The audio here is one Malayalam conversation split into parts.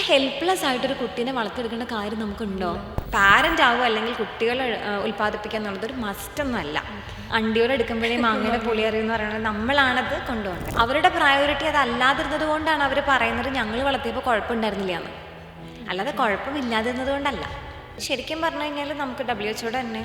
ഹെൽപ്ലെസ് ആയിട്ടൊരു കുട്ടീനെ വളർത്തിയെടുക്കേണ്ട കാര്യം നമുക്കുണ്ടോ? പാരൻ്റ് ആവുക അല്ലെങ്കിൽ കുട്ടികൾ ഉൽപ്പാദിപ്പിക്കുക എന്നുള്ളതൊരു മസ്റ്റൊന്നുമല്ല. അണ്ടിയോടെ എടുക്കുമ്പോഴേ മാങ്ങയുടെ പുളി അറിയുമെന്ന് പറയുന്നത് നമ്മളാണത് കൊണ്ടുപോകേണ്ടത്. അവരുടെ പ്രയോറിറ്റി അതല്ലാതിരുന്നത് കൊണ്ടാണ് അവർ പറയുന്നത് ഞങ്ങൾ വളർത്തിയപ്പോൾ കുഴപ്പമുണ്ടായിരുന്നില്ല എന്ന്. അല്ലാതെ കുഴപ്പമില്ലാതിരുന്നത് കൊണ്ടല്ല. ശരിക്കും പറഞ്ഞു കഴിഞ്ഞാൽ നമുക്ക് WHO തന്നെ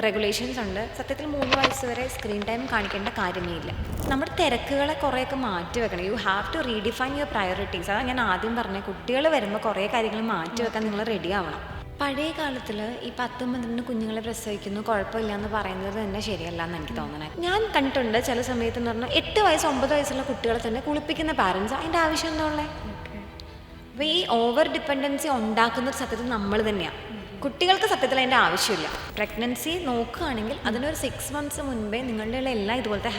റെഗുലേഷൻസ് ഉണ്ട്. സത്യത്തിൽ 3 വയസ്സ് വരെ സ്ക്രീൻ ടൈം കാണിക്കേണ്ട കാര്യമേ ഇല്ല. നമ്മുടെ തിരക്കുകളെ കുറേയൊക്കെ മാറ്റി വെക്കണം. You have to redefine your priorities. അതാണ് ഞാൻ ആദ്യം പറഞ്ഞത്. കുട്ടികൾ വരുമ്പോൾ കുറേ കാര്യങ്ങൾ മാറ്റി വെക്കാൻ നിങ്ങൾ റെഡി ആവണം. പഴയ കാലത്തിൽ ഈ 10-12 കുഞ്ഞുങ്ങളെ പ്രസവിക്കുന്നു കുഴപ്പമില്ല എന്ന് പറയുന്നത് തന്നെ ശരിയല്ല എന്ന് എനിക്ക് തോന്നണേ. ഞാൻ കണ്ടിട്ടുണ്ട് ചില സമയത്ത് എന്ന് പറഞ്ഞാൽ 8 വയസ്സ് 9 വയസ്സുള്ള കുട്ടികളെ തന്നെ കുളിപ്പിക്കുന്ന പാരൻസ്. അതിൻ്റെ ആവശ്യം എന്താ ഉള്ളത്? അപ്പോൾ ഈ ഓവർ ഡിപ്പെൻഡൻസി ഉണ്ടാക്കുന്നത് സത്യത്തിൽ നമ്മൾ തന്നെയാണ്. കുട്ടികൾക്ക് സത്യത്തിൽ അതിൻ്റെ ആവശ്യമില്ല. പ്രഗ്നൻസി നോക്കുകയാണെങ്കിൽ അതിനൊരു 6 മന്ത്സ് മുൻപേ നിങ്ങളുടെ എല്ലാ ഇതുപോലത്തെ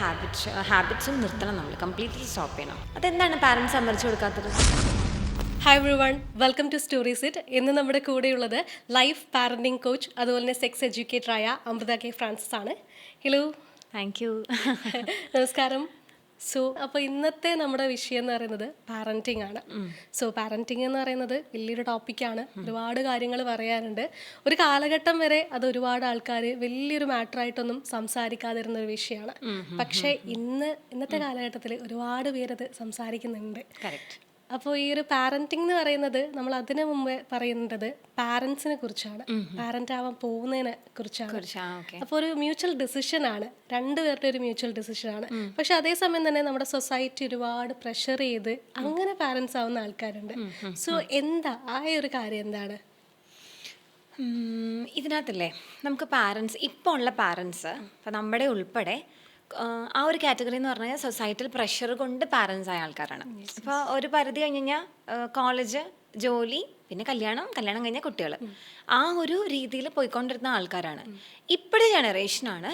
ഹാബിറ്റ്സും നിർത്തണം. നമ്മൾ കംപ്ലീറ്റ്ലി സ്റ്റോപ്പ് ചെയ്യണം. അതെന്താണ് പാരൻസ് സമ്മതിച്ചു കൊടുക്കാത്തത്? Hi everyone, welcome to stories it. ഇന്ന് നമ്മുടെ കൂടെയുള്ളത് ലൈഫ് പാരന്റിംഗ് കോച്ച് അതുപോലെ തന്നെ സെക്സ് എഡ്യൂക്കേറ്ററായ അമൃത കെ ഫ്രാൻസിസ് ആണ്. ഹലോ. Thank you. നമസ്കാരം. അപ്പോൾ ഇന്നത്തെ നമ്മുടെ വിഷയം എന്ന് പറയുന്നത് പാരന്റിങ് ആണ്. പാരന്റിങ് എന്ന് പറയുന്നത് വലിയൊരു ടോപ്പിക്കാണ്. ഒരുപാട് കാര്യങ്ങൾ പറയാനുണ്ട്. ഒരു കാലഘട്ടം വരെ അത് ഒരുപാട് ആൾക്കാർ വലിയൊരു മാറ്ററായിട്ടൊന്നും സംസാരിക്കാതിരുന്ന ഒരു വിഷയമാണ്. പക്ഷേ ഇന്നത്തെ കാലഘട്ടത്തിൽ ഒരുപാട് പേരത് സംസാരിക്കുന്നുണ്ട്. കറക്റ്റ്. അപ്പോൾ ഈ ഒരു പാരന്റിംഗ് എന്ന് പറയുന്നത് നമ്മൾ അതിനു മുമ്പേ പറയുന്നത് പാരൻസിനെ കുറിച്ചാണ്, പാരന്റ് ആവാൻ പോകുന്നതിനെ കുറിച്ചാണ്. അപ്പോൾ ഒരു മ്യൂച്വൽ ഡിസിഷനാണ്, രണ്ടുപേരുടെ ഒരു മ്യൂച്വൽ ഡിസിഷനാണ്. പക്ഷെ അതേസമയം തന്നെ നമ്മുടെ സൊസൈറ്റി ഒരുപാട് പ്രഷർ ചെയ്ത് അങ്ങനെ പാരൻസ് ആവുന്ന ആൾക്കാരുണ്ട്. എന്താ ആ ഒരു കാര്യം എന്താണ് ഇതിനകത്തല്ലേ? നമുക്ക് പാരൻസ്, ഇപ്പോൾ ഉള്ള പാരൻസ്, ഇപ്പം നമ്മുടെ ഉൾപ്പെടെ ആ ഒരു കാറ്റഗറി എന്ന് പറഞ്ഞാൽ സൊസൈറ്റൽ പ്രഷർ കൊണ്ട് പാരൻസ് ആയ ആൾക്കാരാണ്. ഇപ്പോൾ ഒരു പരിധി കഴിഞ്ഞ് കഴിഞ്ഞാൽ കോളേജ്, ജോലി, പിന്നെ കല്യാണം കഴിഞ്ഞ കുട്ടികൾ, ആ ഒരു രീതിയിൽ പോയിക്കൊണ്ടിരുന്ന ആൾക്കാരാണ്. ഇപ്പോഴത്തെ ജനറേഷനാണ്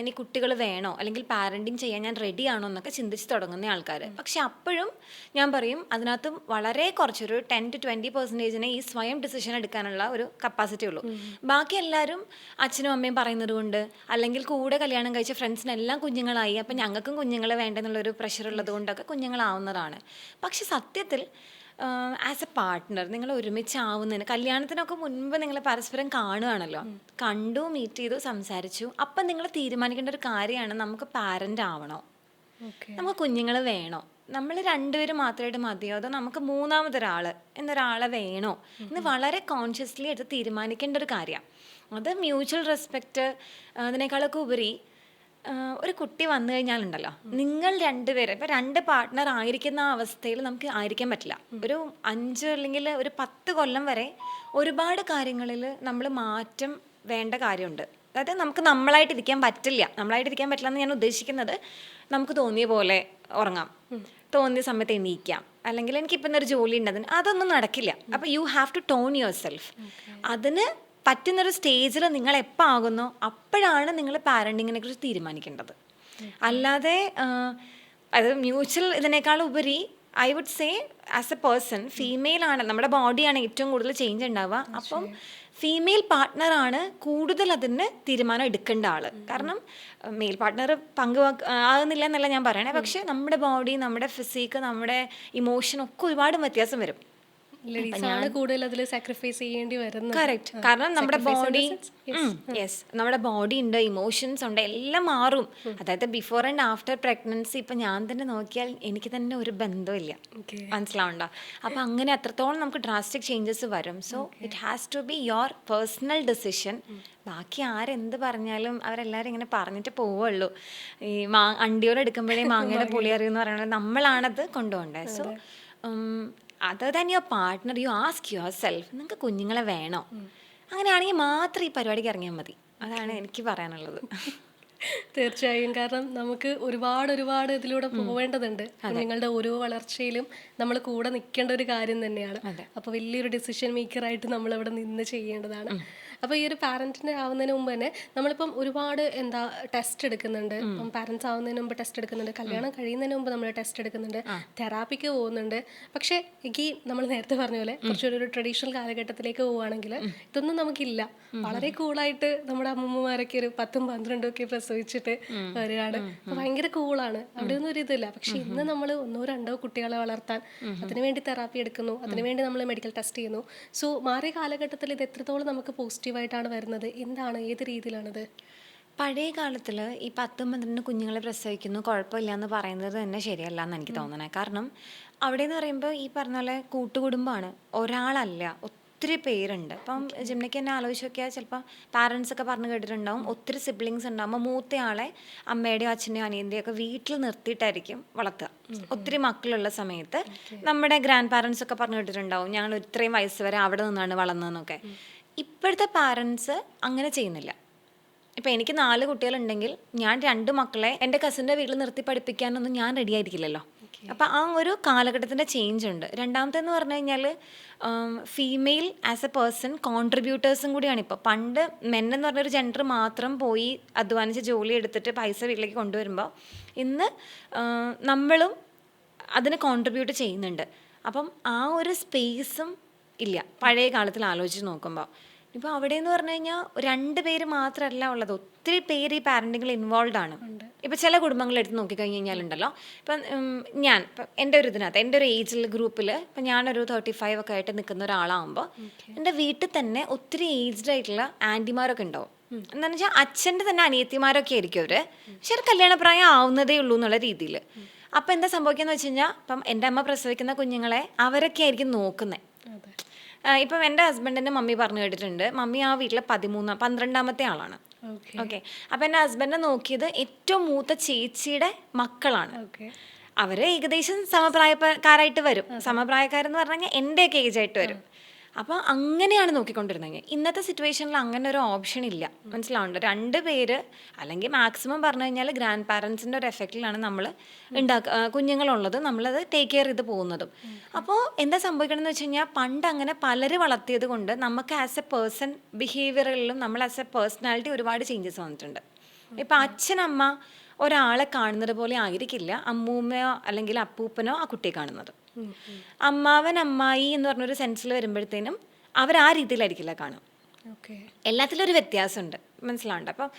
ഇനി കുട്ടികൾ വേണോ അല്ലെങ്കിൽ പാരൻറ്റിങ് ചെയ്യാൻ ഞാൻ റെഡി ആണോ എന്നൊക്കെ ചിന്തിച്ച് തുടങ്ങുന്ന ആൾക്കാർ. പക്ഷെ അപ്പോഴും ഞാൻ പറയും അതിനകത്ത് വളരെ കുറച്ചൊരു 10-20% ഈ സ്വയം ഡിസിഷൻ എടുക്കാനുള്ള ഒരു കപ്പാസിറ്റി ഉള്ളൂ. ബാക്കി എല്ലാവരും അച്ഛനും അമ്മയും പറയുന്നത് കൊണ്ട് അല്ലെങ്കിൽ കൂടെ കല്യാണം കഴിച്ച ഫ്രണ്ട്സിനെല്ലാം കുഞ്ഞുങ്ങളായി, അപ്പം ഞങ്ങൾക്കും കുഞ്ഞുങ്ങളെ വേണ്ടെന്നുള്ളൊരു പ്രഷർ ഉള്ളത് കൊണ്ടൊക്കെ കുഞ്ഞുങ്ങളാവുന്നതാണ്. പക്ഷെ സത്യത്തിൽ ആസ് എ പാർട്ട്ണർ നിങ്ങൾ ഒരുമിച്ചാവുന്നതിന് കല്യാണത്തിനൊക്കെ മുൻപ് നിങ്ങൾ പരസ്പരം കാണുകയാണല്ലോ, കണ്ടു, മീറ്റ് ചെയ്തു, സംസാരിച്ചു. അപ്പം നിങ്ങൾ തീരുമാനിക്കേണ്ട ഒരു കാര്യമാണ് നമുക്ക് പാരൻ്റ് ആവണോ, നമുക്ക് കുഞ്ഞുങ്ങൾ വേണോ, നമ്മൾ രണ്ടുപേരും മാത്രമായിട്ട് മതിയോ, അതോ നമുക്ക് എന്നൊരാളെ വേണോ എന്ന് വളരെ കോൺഷ്യസ്ലി എടുത്ത് തീരുമാനിക്കേണ്ട ഒരു കാര്യമാണ്. അത് മ്യൂച്വൽ റെസ്പെക്റ്റ് അതിനേക്കാളൊക്കെ ഉപരി ഒരു കുട്ടി വന്നു കഴിഞ്ഞാലുണ്ടല്ലോ, നിങ്ങൾ രണ്ടുപേരും ഇപ്പം 2 പാർട്ട്ണർ ആയിരിക്കുന്ന അവസ്ഥയിൽ നമുക്ക് ആയിരിക്കാൻ പറ്റില്ല. ഒരു 5 അല്ലെങ്കിൽ ഒരു 10 കൊല്ലം വരെ ഒരുപാട് കാര്യങ്ങളിൽ നമ്മൾ മാറ്റം വേണ്ട കാര്യമുണ്ട്. അതായത് നമുക്ക് നമ്മളായിട്ടിരിക്കാൻ പറ്റില്ല എന്ന് ഞാൻ ഉദ്ദേശിക്കുന്നത്, നമുക്ക് തോന്നിയ പോലെ ഉറങ്ങാം, തോന്നിയ സമയത്ത് എണീക്കാം, അല്ലെങ്കിൽ എനിക്കിപ്പം ഇന്നൊരു ജോലി ഉണ്ട്, അതൊന്നും നടക്കില്ല. അപ്പോൾ you have to tone yourself. അതിന് പറ്റുന്നൊരു സ്റ്റേജിൽ നിങ്ങൾ എപ്പോൾ ആകുന്നോ അപ്പോഴാണ് നിങ്ങൾ പാരൻറ്റിങ്ങിനെ കുറിച്ച് തീരുമാനിക്കേണ്ടത്. അല്ലാതെ അത് മ്യൂച്വൽ ഇതിനേക്കാൾ ഉപരി I would say as a person, ഫീമെയിലാണ്, നമ്മുടെ ബോഡിയാണ് ഏറ്റവും കൂടുതൽ ചേഞ്ച് ഉണ്ടാവുക. അപ്പം ഫീമെയിൽ പാർട്ട്ണറാണ് കൂടുതൽ അതിന് തീരുമാനം എടുക്കേണ്ട ആൾ. കാരണം മെയിൽ പാർട്ട്ണർ ആകുന്നില്ല എന്നല്ല ഞാൻ പറയണേ, പക്ഷെ നമ്മുടെ ബോഡി, നമ്മുടെ ഫിസിക്ക്, നമ്മുടെ ഇമോഷനൊക്കെ ഒരുപാട് വ്യത്യാസം വരും. കൂടുതൽ അതിൽ സാക്രിഫൈസ് ചെയ്യേണ്ടി വരുന്നത്. കറക്റ്റ്. കാരണം നമ്മുടെ ബോഡി ഉണ്ട്, ഇമോഷൻസ് ഉണ്ട്, എല്ലാം മാറും. അതായത് ബിഫോർ ആൻഡ് ആഫ്റ്റർ പ്രഗ്നൻസി ഇപ്പം ഞാൻ തന്നെ നോക്കിയാൽ എനിക്ക് തന്നെ ഒരു ബന്ധമില്ല, മനസ്സിലാവണ്ട. അപ്പം അങ്ങനെ അത്രത്തോളം നമുക്ക് ഡ്രാസ്റ്റിക് ചേഞ്ചസ് വരും. So it has to be your personal decision. ബാക്കി ആരെന്ത് പറഞ്ഞാലും അവരെല്ലാവരും ഇങ്ങനെ പറഞ്ഞിട്ട് പോവുള്ളൂ. ഈ അണ്ടിയോടെ എടുക്കുമ്പോഴേ മാങ്ങയുടെ പുളി അറിയുമെന്ന് പറയുന്നത് നമ്മളാണത് കൊണ്ടുപോകേണ്ടത്. So other than your partner, you ask yourself, നിങ്ങൾക്ക് കുഞ്ഞുങ്ങളെ വേണോ? അങ്ങനെയാണെങ്കിൽ മാത്രം ഈ പരിപാടിക്ക് ഇറങ്ങിയാൽ മതി. അതാണ് എനിക്ക് പറയാനുള്ളത്. തീർച്ചയായും. കാരണം നമുക്ക് ഒരുപാട് ഇതിലൂടെ പോവേണ്ടതുണ്ട്. കുഞ്ഞുങ്ങളുടെ ഓരോ വളർച്ചയിലും നമ്മൾ കൂടെ നിൽക്കേണ്ട ഒരു കാര്യം തന്നെയാണ്. അപ്പോൾ വലിയൊരു ഡിസിഷൻ മേക്കറായിട്ട് നമ്മൾ അവിടെ നിന്ന് ചെയ്യേണ്ടതാണ്. അപ്പോൾ ഈ ഒരു പാരൻറ്റിൻ്റെ ആവുന്നതിന് മുമ്പ് തന്നെ നമ്മളിപ്പം ഒരുപാട് ടെസ്റ്റ് എടുക്കുന്നുണ്ട്. ഇപ്പം പാരൻസ് ആവുന്നതിന് മുമ്പ് ടെസ്റ്റ് എടുക്കുന്നുണ്ട്, കല്യാണം കഴിയുന്നതിന് മുമ്പ് നമ്മൾ ടെസ്റ്റ് എടുക്കുന്നുണ്ട്, തെറാപ്പിക്ക് പോകുന്നുണ്ട്. പക്ഷേ ഈ നമ്മൾ നേരത്തെ പറഞ്ഞ പോലെ കുറച്ചൊരു ഒരു ട്രഡീഷണൽ കാലഘട്ടത്തിലേക്ക് പോവുകയാണെങ്കിൽ ഇതൊന്നും നമുക്കില്ല. വളരെ കൂളായിട്ട് നമ്മുടെ അമ്മൂമ്മമാരൊക്കെ ഒരു 10ഉം 12ഉം ഒക്കെ പ്രസവിച്ചിട്ട് വരികയാണ്. അപ്പോൾ ഭയങ്കര കൂളാണ്, അവിടെ ഒന്നും ഒരു ഇതില്ല. പക്ഷെ ഇന്ന് നമ്മൾ 1 2 കുട്ടികളെ വളർത്താൻ അതിനുവേണ്ടി തെറാപ്പി എടുക്കുന്നു, അതിനുവേണ്ടി നമ്മൾ മെഡിക്കൽ ടെസ്റ്റ് ചെയ്യുന്നു. സോ മാറിയ കാലഘട്ടത്തിൽ ഇത് എത്രത്തോളം നമുക്ക് പോസിറ്റീവായിട്ടാണ് വരുന്നത്? എന്താണ്, ഏത് രീതിയിലാണിത്? പഴയ കാലത്തിൽ ഈ 10 12 കുഞ്ഞുങ്ങളെ പ്രസവിക്കുന്നു കുഴപ്പമില്ല എന്ന് പറയുന്നത് തന്നെ ശരിയല്ല എന്ന് എനിക്ക് തോന്നണേ. കാരണം അവിടെ എന്ന് പറയുമ്പോൾ ഈ പറഞ്ഞ പോലെ കൂട്ടുകുടുംബമാണ്, ഒരാളല്ല, ഒത്തിരി പേരുണ്ട്. ഇപ്പം ജിംനയ്ക്ക് തന്നെ ആലോചിച്ച് നോക്കിയാൽ ചിലപ്പോൾ പാരൻസ് ഒക്കെ പറഞ്ഞു കേട്ടിട്ടുണ്ടാവും, ഒത്തിരി സിബ്ലിങ്സ് ഉണ്ടാകുമ്പോൾ മൂത്തയാളെ അമ്മയുടെയോ അച്ഛൻ്റെയോ അനിയൻ്റെയോ ഒക്കെ വീട്ടിൽ നിർത്തിയിട്ടായിരിക്കും വളർത്തുക. ഒത്തിരി മക്കളുള്ള സമയത്ത് നമ്മുടെ ഗ്രാൻഡ് പാരൻസ് ഒക്കെ പറഞ്ഞു കേട്ടിട്ടുണ്ടാവും, ഞങ്ങൾ ഇത്രയും വയസ്സ് വരെ അവിടെ നിന്നാണ് വളർന്നതെന്നൊക്കെ. ഇപ്പോഴത്തെ പാരൻസ് അങ്ങനെ ചെയ്യുന്നില്ല. ഇപ്പം എനിക്ക് 4 കുട്ടികളുണ്ടെങ്കിൽ ഞാൻ 2 മക്കളെ എൻ്റെ കസിൻ്റെ വീട്ടിൽ നിർത്തി പഠിപ്പിക്കാനൊന്നും ഞാൻ റെഡി ആയിരിക്കില്ലല്ലോ. അപ്പം ആ ഒരു കാലഘട്ടത്തിൻ്റെ ചേഞ്ച് ഉണ്ട്. രണ്ടാമത്തെന്ന് പറഞ്ഞു കഴിഞ്ഞാൽ ഫീമെയിൽ ആസ് എ പേഴ്സൺ കോൺട്രിബ്യൂട്ടേഴ്സും കൂടിയാണ്. ഇപ്പോൾ പണ്ട് മെൻ എന്ന് പറഞ്ഞൊരു ജെൻഡർ മാത്രം പോയി അധ്വാനിച്ച് ജോലി എടുത്തിട്ട് പൈസ വീട്ടിലേക്ക് കൊണ്ടുവരുമ്പോൾ ഇന്ന് നമ്മളും അതിന് കോൺട്രിബ്യൂട്ട് ചെയ്യുന്നുണ്ട്. അപ്പം ആ ഒരു സ്പേസും ഇല്ല പഴയ കാലത്തിൽ ആലോചിച്ച് നോക്കുമ്പോൾ. ഇപ്പോൾ അവിടെ എന്ന് പറഞ്ഞു കഴിഞ്ഞാൽ 2 പേര് മാത്രമല്ല ഉള്ളത്, ഒത്തിരി പേര് ഈ പാരൻറ്റിങ്ങിൽ ഇൻവോൾവ് ആണ്. ഇപ്പോൾ ചില കുടുംബങ്ങളെടുത്ത് നോക്കിക്കഴിഞ്ഞ് കഴിഞ്ഞാലുണ്ടല്ലോ, ഇപ്പം ഞാൻ ഇപ്പം എൻ്റെ ഒരു ഇതിനകത്ത് എൻ്റെ ഒരു ഏജിൽ ഗ്രൂപ്പിൽ ഇപ്പം ഞാനൊരു 35 ഒക്കെ ആയിട്ട് നിൽക്കുന്ന ഒരാളാകുമ്പോൾ എൻ്റെ വീട്ടിൽ തന്നെ ഒത്തിരി ഏജ്ഡ് ആയിട്ടുള്ള ആൻറ്റിമാരൊക്കെ ഉണ്ടാവും. എന്താണെന്ന് വെച്ചാൽ അച്ഛൻ്റെ തന്നെ അനിയത്തിമാരൊക്കെ ആയിരിക്കും അവർ, പക്ഷെ ഒരു കല്യാണപ്രായം ആവുന്നതേ ഉള്ളൂ എന്നുള്ള രീതിയിൽ. അപ്പം എന്താ സംഭവിക്കുകയെന്ന് വെച്ച് കഴിഞ്ഞാൽ ഇപ്പം എൻ്റെ അമ്മ പ്രസവിക്കുന്ന കുഞ്ഞുങ്ങളെ അവരൊക്കെ ആയിരിക്കും നോക്കുന്നത്. ഇപ്പം എൻ്റെ ഹസ്ബൻഡിൻ്റെ മമ്മി പറഞ്ഞു കേട്ടിട്ടുണ്ട്, മമ്മി ആ വീട്ടിലെ 12ാമത്തെ ആളാണ്. ഓക്കെ, അപ്പം എൻ്റെ ഹസ്ബൻഡിനെ നോക്കിയത് ഏറ്റവും മൂത്ത ചേച്ചിയുടെ മക്കളാണ്. അവർ ഏകദേശം സമപ്രായക്കാരായിട്ട് വരും. സമപ്രായക്കാരെന്ന് പറഞ്ഞു കഴിഞ്ഞാൽ എൻ്റെയൊക്കെ ഏജായിട്ട് വരും. അപ്പോൾ അങ്ങനെയാണ് നോക്കിക്കൊണ്ടിരുന്നത്. ഇന്നത്തെ സിറ്റുവേഷനിൽ അങ്ങനെ ഒരു ഓപ്ഷൻ ഇല്ല, മനസ്സിലാവുന്നുണ്ട്. 2 പേര് അല്ലെങ്കിൽ മാക്സിമം പറഞ്ഞു കഴിഞ്ഞാൽ ഗ്രാൻഡ് പാരൻസിൻ്റെ ഒരു എഫക്റ്റിലാണ് നമ്മൾ കുഞ്ഞുങ്ങളുള്ളത്, നമ്മളത് ടേക്ക് കെയർ ചെയ്ത് പോകുന്നതും. അപ്പോൾ എന്താ സംഭവിക്കണമെന്ന് വെച്ച് കഴിഞ്ഞാൽ പണ്ട് അങ്ങനെ പലര് വളർത്തിയത് കൊണ്ട് നമുക്ക് ആസ് എ പേഴ്സൺ ബിഹേവിയറിലും നമ്മൾ ആസ് എ പേഴ്സണാലിറ്റി ഒരുപാട് ചേഞ്ചസ് വന്നിട്ടുണ്ട്. ഇപ്പം അച്ഛനമ്മ ഒരാളെ കാണുന്നത് പോലെ ആയിരിക്കില്ല അമ്മൂമ്മയോ അല്ലെങ്കിൽ അപ്പൂപ്പനോ ആ കുട്ടിയെ കാണുന്നത്. അമ്മാവൻ അമ്മായി എന്ന് പറഞ്ഞൊരു സെൻസിൽ വരുമ്പോഴത്തേനും അവർ ആ രീതിയിലായിരിക്കില്ല കാണും. എല്ലാത്തിലും ഒരു വ്യത്യാസമുണ്ട്, മനസ്സിലാവുണ്ട്. അപ്പം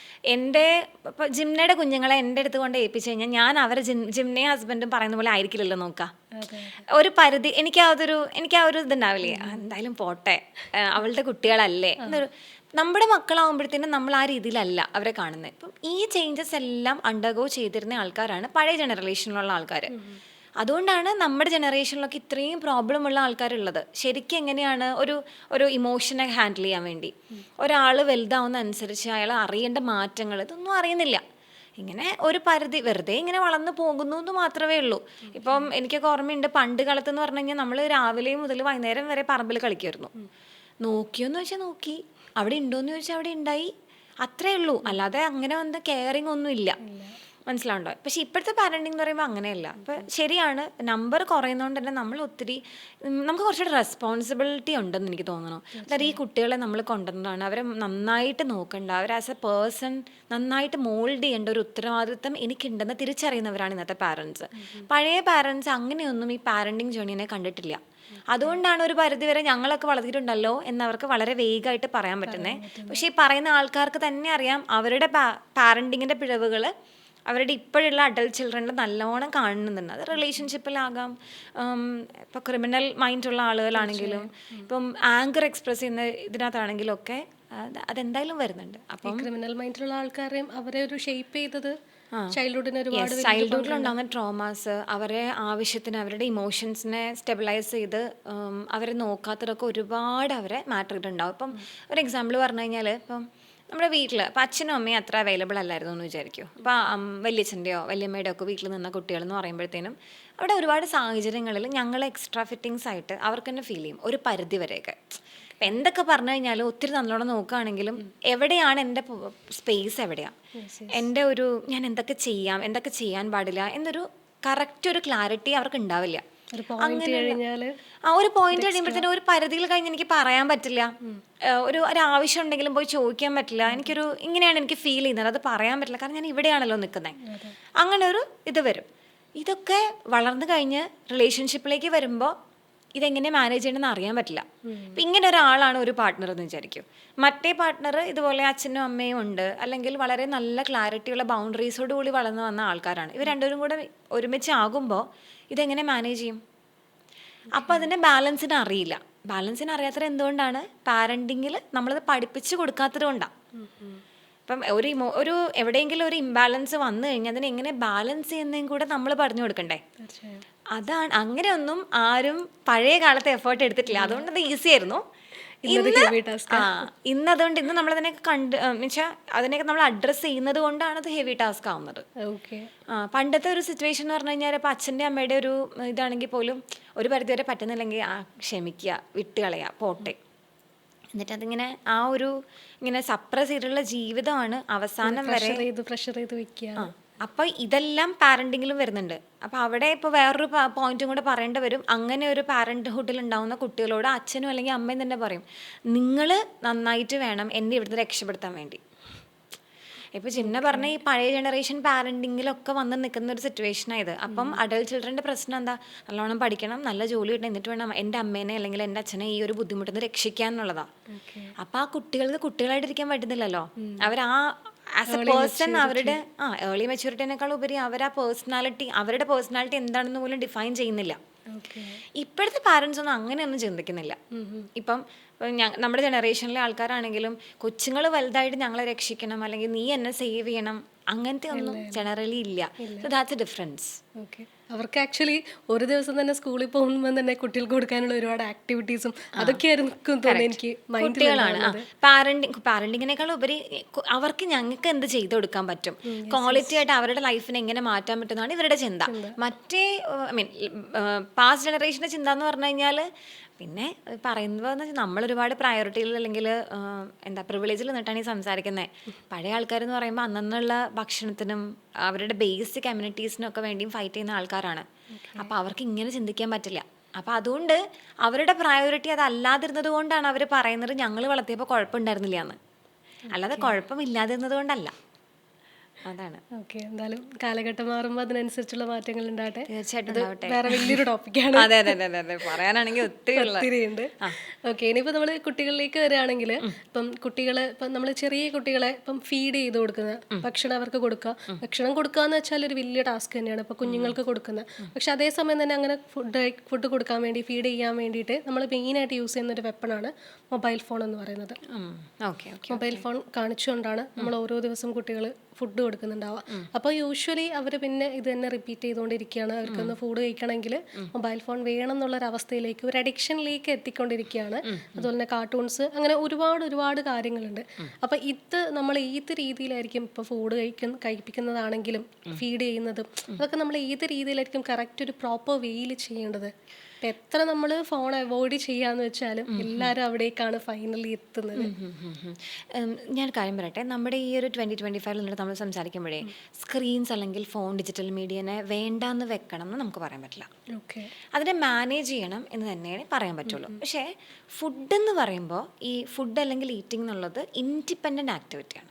ഇപ്പോൾ ജിംനയുടെ കുഞ്ഞുങ്ങളെ എൻ്റെ അടുത്ത് കൊണ്ട് ഏൽപ്പിച്ചു കഴിഞ്ഞാൽ ഞാൻ അവരെ ജിംനയും ഹസ്ബൻഡും പറയുന്ന പോലെ ആയിരിക്കില്ലല്ലോ നോക്കാം. ഒരു പരിധി എനിക്ക് ആ ഒരു ഇതുണ്ടാവില്ലേ, എന്തായാലും പോട്ടെ അവളുടെ കുട്ടികളല്ലേ എന്നൊരു. നമ്മുടെ മക്കളാകുമ്പോഴത്തേനും നമ്മൾ ആ രീതിയിലല്ല അവരെ കാണുന്നത്. ഇപ്പം ഈ ചേഞ്ചസ് എല്ലാം അണ്ടർഗോ ചെയ്തിരുന്ന ആൾക്കാരാണ് പഴയ ജനറേഷനിലുള്ള ആൾക്കാർ. അതുകൊണ്ടാണ് നമ്മുടെ ജനറേഷനിലൊക്കെ ഇത്രയും പ്രോബ്ലം ഉള്ള ആൾക്കാരുള്ളത്. ശരിക്കും എങ്ങനെയാണ് ഒരു ഇമോഷനെ ഹാൻഡിൽ ചെയ്യാൻ വേണ്ടി ഒരാൾ വലുതാവുന്ന അനുസരിച്ച് അയാൾ അറിയേണ്ട മാറ്റങ്ങൾ ഇതൊന്നും അറിയുന്നില്ല. ഇങ്ങനെ ഒരു പരിധി വെറുതെ ഇങ്ങനെ വളർന്നു പോകുന്നു എന്ന് മാത്രമേ ഉള്ളൂ. ഇപ്പം എനിക്കൊക്കെ ഓർമ്മയുണ്ട്, പണ്ട് കാലത്ത് എന്ന് പറഞ്ഞു കഴിഞ്ഞാൽ നമ്മൾ രാവിലെ മുതൽ വൈകുന്നേരം വരെ പറമ്പിൽ കളിക്കുമായിരുന്നു. നോക്കിയോന്ന് ചോദിച്ചാൽ നോക്കി, അവിടെ ഉണ്ടോയെന്ന് ചോദിച്ചാൽ അവിടെ ഉണ്ടായി, അത്രേ ഉള്ളൂ. അല്ലാതെ അങ്ങനെ വന്ന കെയറിങ് ഒന്നും ഇല്ല, മനസ്സിലാവുണ്ടോ. പക്ഷെ ഇപ്പോഴത്തെ പാരൻറ്റിങ് എന്ന് പറയുമ്പോൾ അങ്ങനെയല്ല. ഇപ്പം ശരിയാണ്, നമ്പർ കുറയുന്നതുകൊണ്ട് തന്നെ നമുക്ക് കുറച്ചുകൂടെ റെസ്പോൺസിബിലിറ്റി ഉണ്ടെന്ന് എനിക്ക് തോന്നുന്നു. അതായത് ഈ കുട്ടികളെ നമ്മൾ കൊണ്ടുവന്നതാണ്, അവരെ നന്നായിട്ട് നോക്കേണ്ട, അവരെ ആസ് എ പേഴ്സൺ നന്നായിട്ട് മോൾഡ് ചെയ്യേണ്ട ഒരു ഉത്തരവാദിത്വം എനിക്കുണ്ടെന്ന് തിരിച്ചറിയുന്നവരാണ് ഇന്നത്തെ പാരൻസ്. പഴയ പാരൻസ് അങ്ങനെയൊന്നും ഈ പാരൻറ്റിങ് ജേർണീനെ കണ്ടിട്ടില്ല. അതുകൊണ്ടാണ് ഒരു പരിധിവരെ ഞങ്ങളൊക്കെ വളർത്തിയിട്ടുണ്ടല്ലോ എന്നവർക്ക് വളരെ വേഗമായിട്ട് പറയാൻ പറ്റുന്നത്. പക്ഷേ ഈ പറയുന്ന ആൾക്കാർക്ക് തന്നെ അറിയാം അവരുടെ പാരൻറ്റിങ്ങിൻ്റെ പിഴവുകൾ അവരുടെ ഇപ്പോഴുള്ള അഡൽട്ട് ചിൽഡ്രനിൽ നല്ലോണം കാണുന്നുണ്ട്. അത് റിലേഷൻഷിപ്പിലാകാം, ഇപ്പോൾ ക്രിമിനൽ മൈൻഡുള്ള ആളുകളാണെങ്കിലും ഇപ്പം ആങ്കർ എക്സ്പ്രസ് ചെയ്യുന്ന ഇതിനകത്താണെങ്കിലും ഒക്കെ അതെന്തായാലും വരുന്നുണ്ട്. അപ്പം ക്രിമിനൽ മൈൻഡുള്ള ആൾക്കാരെയും അവരെ ഒരു ഷേപ്പ് ചെയ്തത് ചൈൽഡ്ഹുഡിലുണ്ടാകുന്ന ട്രോമാസ്, അവരെ ആവശ്യത്തിന് അവരുടെ ഇമോഷൻസിനെ സ്റ്റെബിലൈസ് ചെയ്ത് അവരെ നോക്കാത്തതൊക്കെ ഒരുപാട് അവരെ മാറ്റർ ചെയ്തിട്ടുണ്ടാവും. ഇപ്പം ഒരു എക്സാമ്പിൾ പറഞ്ഞു കഴിഞ്ഞാൽ, ഇപ്പം നമ്മുടെ വീട്ടിൽ ഇപ്പം അച്ഛനും അമ്മയും അത്ര അവൈലബിൾ അല്ലായിരുന്നു എന്ന് വിചാരിക്കും. അപ്പം വലിയച്ഛൻ്റെയോ വലിയമ്മയുടെയോ ഒക്കെ വീട്ടിൽ നിന്ന കുട്ടികളെന്ന് പറയുമ്പോഴത്തേനും അവിടെ ഒരുപാട് സാഹചര്യങ്ങളിൽ ഞങ്ങൾ എക്സ്ട്രാ ഫിറ്റിങ്സ് ആയിട്ട് അവർക്ക് തന്നെ ഫീൽ ചെയ്യും ഒരു പരിധി വരെയൊക്കെ. ഇപ്പം എന്തൊക്കെ പറഞ്ഞു കഴിഞ്ഞാലും ഒത്തിരി നല്ലോണം നോക്കുകയാണെങ്കിലും എവിടെയാണ് എൻ്റെ സ്പേസ്, എവിടെയാണ് എൻ്റെ ഞാൻ എന്തൊക്കെ ചെയ്യാൻ പാടില്ല എന്നൊരു കറക്റ്റ് ഒരു ക്ലാരിറ്റി അവർക്ക് ഉണ്ടാവില്ല. ഒരു പോയിന്റ് കഴിഞ്ഞാല് ഒരു പോയിന്റ് കഴിയുമ്പോഴത്തേനും ഒരു പരിധിയിൽ കഴിഞ്ഞ് എനിക്ക് പറയാൻ പറ്റില്ല. ഒരു ആവശ്യം ഉണ്ടെങ്കിലും പോയി ചോദിക്കാൻ പറ്റില്ല. ഇങ്ങനെയാണ് എനിക്ക് ഫീൽ ചെയ്യുന്നത്, അത് പറയാൻ പറ്റില്ല, കാരണം ഞാൻ ഇവിടെയാണല്ലോ നിൽക്കുന്നത്. അങ്ങനെ ഒരു ഇത് വരും. ഇതൊക്കെ വളർന്നു കഴിഞ്ഞ് റിലേഷൻഷിപ്പിലേക്ക് വരുമ്പോൾ ഇതെങ്ങനെ മാനേജ് ചെയ്യണമെന്ന് അറിയാൻ പറ്റില്ല. ഇപ്പം ഇങ്ങനെ ഒരാളാണ് ഒരു പാർട്ട്ണർ എന്ന് വിചാരിക്കും. മറ്റേ പാർട്ട്ണർ ഇതുപോലെ അച്ഛനും അമ്മയും ഉണ്ട്, അല്ലെങ്കിൽ വളരെ നല്ല ക്ലാരിറ്റിയുള്ള ബൗണ്ടറീസോട് കൂടി വളർന്നു വന്ന ആൾക്കാരാണ്. ഇവർ രണ്ടുപേരും കൂടെ ഒരുമിച്ച് ആകുമ്പോൾ ഇതെങ്ങനെ മാനേജ് ചെയ്യും? അപ്പോൾ അതിൻ്റെ ബാലൻസിന് അറിയില്ല. ബാലൻസിന് അറിയാത്തത് എന്തുകൊണ്ടാണ്? പാരൻറ്റിങ്ങിൽ നമ്മളത് പഠിപ്പിച്ച് കൊടുക്കാത്തത് കൊണ്ടാണ്. ഇപ്പം ഒരു എവിടെയെങ്കിലും ഒരു ഇംബാലൻസ് വന്നു കഴിഞ്ഞാൽ അതിനെ എങ്ങനെ ബാലൻസ് ചെയ്യുന്നതും കൂടെ നമ്മൾ പറഞ്ഞു കൊടുക്കണ്ടേ? അതാണ്. അങ്ങനെയൊന്നും ആരും പഴയ കാലത്ത് എഫേർട്ട് എടുത്തിട്ടില്ല. അതുകൊണ്ട് അത് ഈസി ആയിരുന്നു. അതുകൊണ്ട് ഇന്ന് നമ്മളതിനൊക്കെ വെച്ചാൽ അതിനൊക്കെ നമ്മൾ അഡ്രസ്സ് ചെയ്യുന്നത് കൊണ്ടാണ് അത് ഹെവി ടാസ്ക് ആവുന്നത്. പണ്ടത്തെ ഒരു സിറ്റുവേഷൻ എന്ന് പറഞ്ഞു കഴിഞ്ഞാൽ ഇപ്പം അച്ഛൻ്റെ അമ്മയുടെ ഒരു ഇതാണെങ്കിൽ പോലും ഒരു പരിധി വരെ പറ്റുന്നില്ലെങ്കിൽ ക്ഷമിക്കുക, വിട്ടുകളയുക, പോട്ടെ. എന്നിട്ട് അതിങ്ങനെ ഇങ്ങനെ സപ്രസ് ചെയ്തിട്ടുള്ള ജീവിതമാണ് അവസാനം വരെ പ്രഷർ ചെയ്ത് വെക്കുക. അപ്പോൾ ഇതെല്ലാം പാരൻറ്റിങ്ങിലും വരുന്നുണ്ട്. അപ്പോൾ അവിടെ ഇപ്പോൾ വേറൊരു പോയിന്റും കൂടെ പറയേണ്ടി വരും. അങ്ങനെ ഒരു പാരൻറ്റ്ഹുഡിൽ ഉണ്ടാവുന്ന കുട്ടികളോട് അച്ഛനും അല്ലെങ്കിൽ അമ്മയും തന്നെ പറയും, നിങ്ങൾ നന്നായിട്ട് വേണം എന്നെ ഇവിടുന്ന് രക്ഷപ്പെടുത്താൻ വേണ്ടി. ഇപ്പോൾ ചിന്ന പറഞ്ഞ ഈ പഴയ ജനറേഷൻ പാരൻറ്റിങ്ങിലൊക്കെ വന്ന് നിൽക്കുന്ന ഒരു സിറ്റുവേഷനായത്. അപ്പം അഡൾട്ട് ചിൽഡ്രൻ്റെ പ്രശ്നം എന്താ? നല്ലോണം പഠിക്കണം, നല്ല ജോലി കിട്ടണം, എന്നിട്ട് വേണം എൻ്റെ അമ്മേനെ അല്ലെങ്കിൽ എൻ്റെ അച്ഛനെ ഈ ഒരു ബുദ്ധിമുട്ടിൽ നിന്ന് രക്ഷിക്കാൻ എന്നുള്ളതാണ്. അപ്പം ആ കുട്ടികൾക്ക് കുട്ടികളായിട്ടിരിക്കാൻ പറ്റുന്നില്ലല്ലോ. അവർ ആസ് എ പേഴ്സൺ അവരുടെ ഏർലി മെച്യൂരിറ്റിനേക്കാൾ ഉപരി അവരുടെ പേഴ്സണാലിറ്റി എന്താണെന്ന് പോലും ഡിഫൈൻ ചെയ്യുന്നില്ല. ഇപ്പോഴത്തെ പാരൻസ് ഒന്നും അങ്ങനെയൊന്നും ചിന്തിക്കുന്നില്ല. ഇപ്പം നമ്മുടെ ജനറേഷനിലെ ആൾക്കാരാണെങ്കിലും കൊച്ചുങ്ങൾ വലുതായിട്ട് ഞങ്ങളെ രക്ഷിക്കണം, അല്ലെങ്കിൽ നീ എന്നെ സേവ് ചെയ്യണം, അങ്ങനത്തെ ഒന്നും ജനറലി ഇല്ല. So that's A difference. അവർക്ക് ആക്ച്വലി ഒരു ദിവസം തന്നെ സ്കൂളിൽ പോകുമ്പോൾ തന്നെ കുട്ടികൾക്ക് കൊടുക്കാനുള്ള ഒരുപാട് ആക്ടിവിറ്റീസും അതൊക്കെയായിരുന്നു എനിക്ക്. കുട്ടികളാണ് പാരന്റിങ്ങിനേക്കാൾ ഉപരി അവർക്ക് ഞങ്ങൾക്ക് എന്ത് ചെയ്തു കൊടുക്കാൻ പറ്റും, ക്വാളിറ്റി ആയിട്ട് അവരുടെ ലൈഫിനെ എങ്ങനെ മാറ്റാൻ പറ്റുന്നതാണ് ഇവരുടെ ചിന്ത. മറ്റേ പാസ്റ്റ് ജനറേഷൻ്റെ ചിന്ത എന്ന് പറഞ്ഞു കഴിഞ്ഞാൽ പിന്നെ പറയുന്നത് നമ്മൾ ഒരുപാട് പ്രയോറിറ്റിയിൽ അല്ലെങ്കിൽ പ്രിവിലേജിൽ നിന്നിട്ടാണ് ഈ സംസാരിക്കുന്നത്. പഴയ ആൾക്കാരെന്ന് പറയുമ്പോൾ അന്നുള്ള ഭക്ഷണത്തിനും അവരുടെ ബേസിക് കമ്മ്യൂണിറ്റീസിനും ഒക്കെ വേണ്ടിയും ഫൈറ്റ് ചെയ്യുന്ന ആൾക്കാരാണ്. അപ്പോൾ അവർക്ക് ഇങ്ങനെ ചിന്തിക്കാൻ പറ്റില്ല. അപ്പോൾ അതുകൊണ്ട് അവരുടെ പ്രയോറിറ്റി അതല്ലാതിരുന്നത് കൊണ്ടാണ് അവർ പറയുന്നത് ഞങ്ങൾ വളർത്തിയപ്പോൾ കുഴപ്പമുണ്ടായിരുന്നില്ല എന്ന്. അല്ലാതെ കുഴപ്പമില്ലാതിരുന്നത് കൊണ്ടല്ല. അതാണ്. ഓക്കെ, എന്തായാലും കാലഘട്ടം മാറുമ്പോൾ അതിനനുസരിച്ചുള്ള മാറ്റങ്ങൾ ഉണ്ടാകട്ടെ. തീർച്ചയായിട്ടും വേറെ വലിയൊരു ടോപ്പിക്കാണ്. പറയാനാണെങ്കിൽ ഒത്തിരി ഉണ്ട്. ഓക്കെ, ഇനിയിപ്പോൾ നമ്മൾ കുട്ടികളിലേക്ക് വരികയാണെങ്കിൽ ഇപ്പം നമ്മൾ ചെറിയ കുട്ടികളെ ഇപ്പം ഫീഡ് ചെയ്ത് കൊടുക്കുന്ന ഭക്ഷണം അവർക്ക് കൊടുക്കുക. ഭക്ഷണം കൊടുക്കുക എന്ന് വെച്ചാൽ ഒരു വലിയ ടാസ്ക് തന്നെയാണ് ഇപ്പോൾ കുഞ്ഞുങ്ങൾക്ക് കൊടുക്കുന്നത്. പക്ഷെ അതേസമയം തന്നെ അങ്ങനെ ഫുഡ് കൊടുക്കാൻ വേണ്ടി ഫീഡ് ചെയ്യാൻ വേണ്ടിയിട്ട് നമ്മൾ മെയിനായിട്ട് യൂസ് ചെയ്യുന്ന ഒരു വെപ്പണാണ് മൊബൈൽ ഫോൺ എന്ന് പറയുന്നത്. മൊബൈൽ ഫോൺ കാണിച്ചുകൊണ്ടാണ് നമ്മൾ ഓരോ ദിവസം കുട്ടികൾ ഫുഡ് കൊടുക്കുന്നുണ്ടാവുക. അപ്പോൾ യൂഷ്വലി അവർ പിന്നെ ഇത് തന്നെ റിപ്പീറ്റ് ചെയ്തുകൊണ്ടിരിക്കുകയാണ്. അവർക്കൊന്ന് ഫുഡ് കഴിക്കണമെങ്കിൽ മൊബൈൽ ഫോൺ വേണം എന്നുള്ളൊരവസ്ഥയിലേക്ക്, ഒരു അഡിക്ഷനിലേക്ക് എത്തിക്കൊണ്ടിരിക്കുകയാണ്. അതുപോലെ തന്നെ കാർട്ടൂൺസ്, അങ്ങനെ ഒരുപാട് കാര്യങ്ങളുണ്ട്. അപ്പോൾ ഇത് നമ്മൾ ഏത് രീതിയിലായിരിക്കും ഇപ്പോൾ ഫുഡ് കഴിപ്പിക്കുന്നതാണെങ്കിലും ഫീഡ് ചെയ്യുന്നതും അതൊക്കെ നമ്മൾ ഏത് രീതിയിലായിരിക്കും കറക്റ്റ് ഒരു പ്രോപ്പർ വേയിൽ ചെയ്യേണ്ടത്? എത്ര നമ്മൾ ഫോൺ അവോയ്ഡ് ചെയ്യാന്ന് വെച്ചാലും എല്ലാവരും അവിടേക്കാണ് ഫൈനലി എത്തുന്നത്. ഞാൻ കാര്യം പറയട്ടെ, നമ്മുടെ ഈ ഒരു 2025 നമ്മൾ സംസാരിക്കുമ്പോഴേ സ്ക്രീൻസ് അല്ലെങ്കിൽ ഫോൺ ഡിജിറ്റൽ മീഡിയനെ വേണ്ടാന്ന് വെക്കണം എന്ന് നമുക്ക് പറയാൻ പറ്റില്ല. അതിനെ മാനേജ് ചെയ്യണം എന്ന് തന്നെയാണ് പറയാൻ പറ്റുള്ളൂ. പക്ഷേ ഫുഡ് എന്ന് പറയുമ്പോൾ ഈ ഫുഡ് അല്ലെങ്കിൽ ഈറ്റിംഗ് എന്നുള്ളത് ഇൻഡിപെൻഡൻറ്റ് ആക്ടിവിറ്റിയാണ്.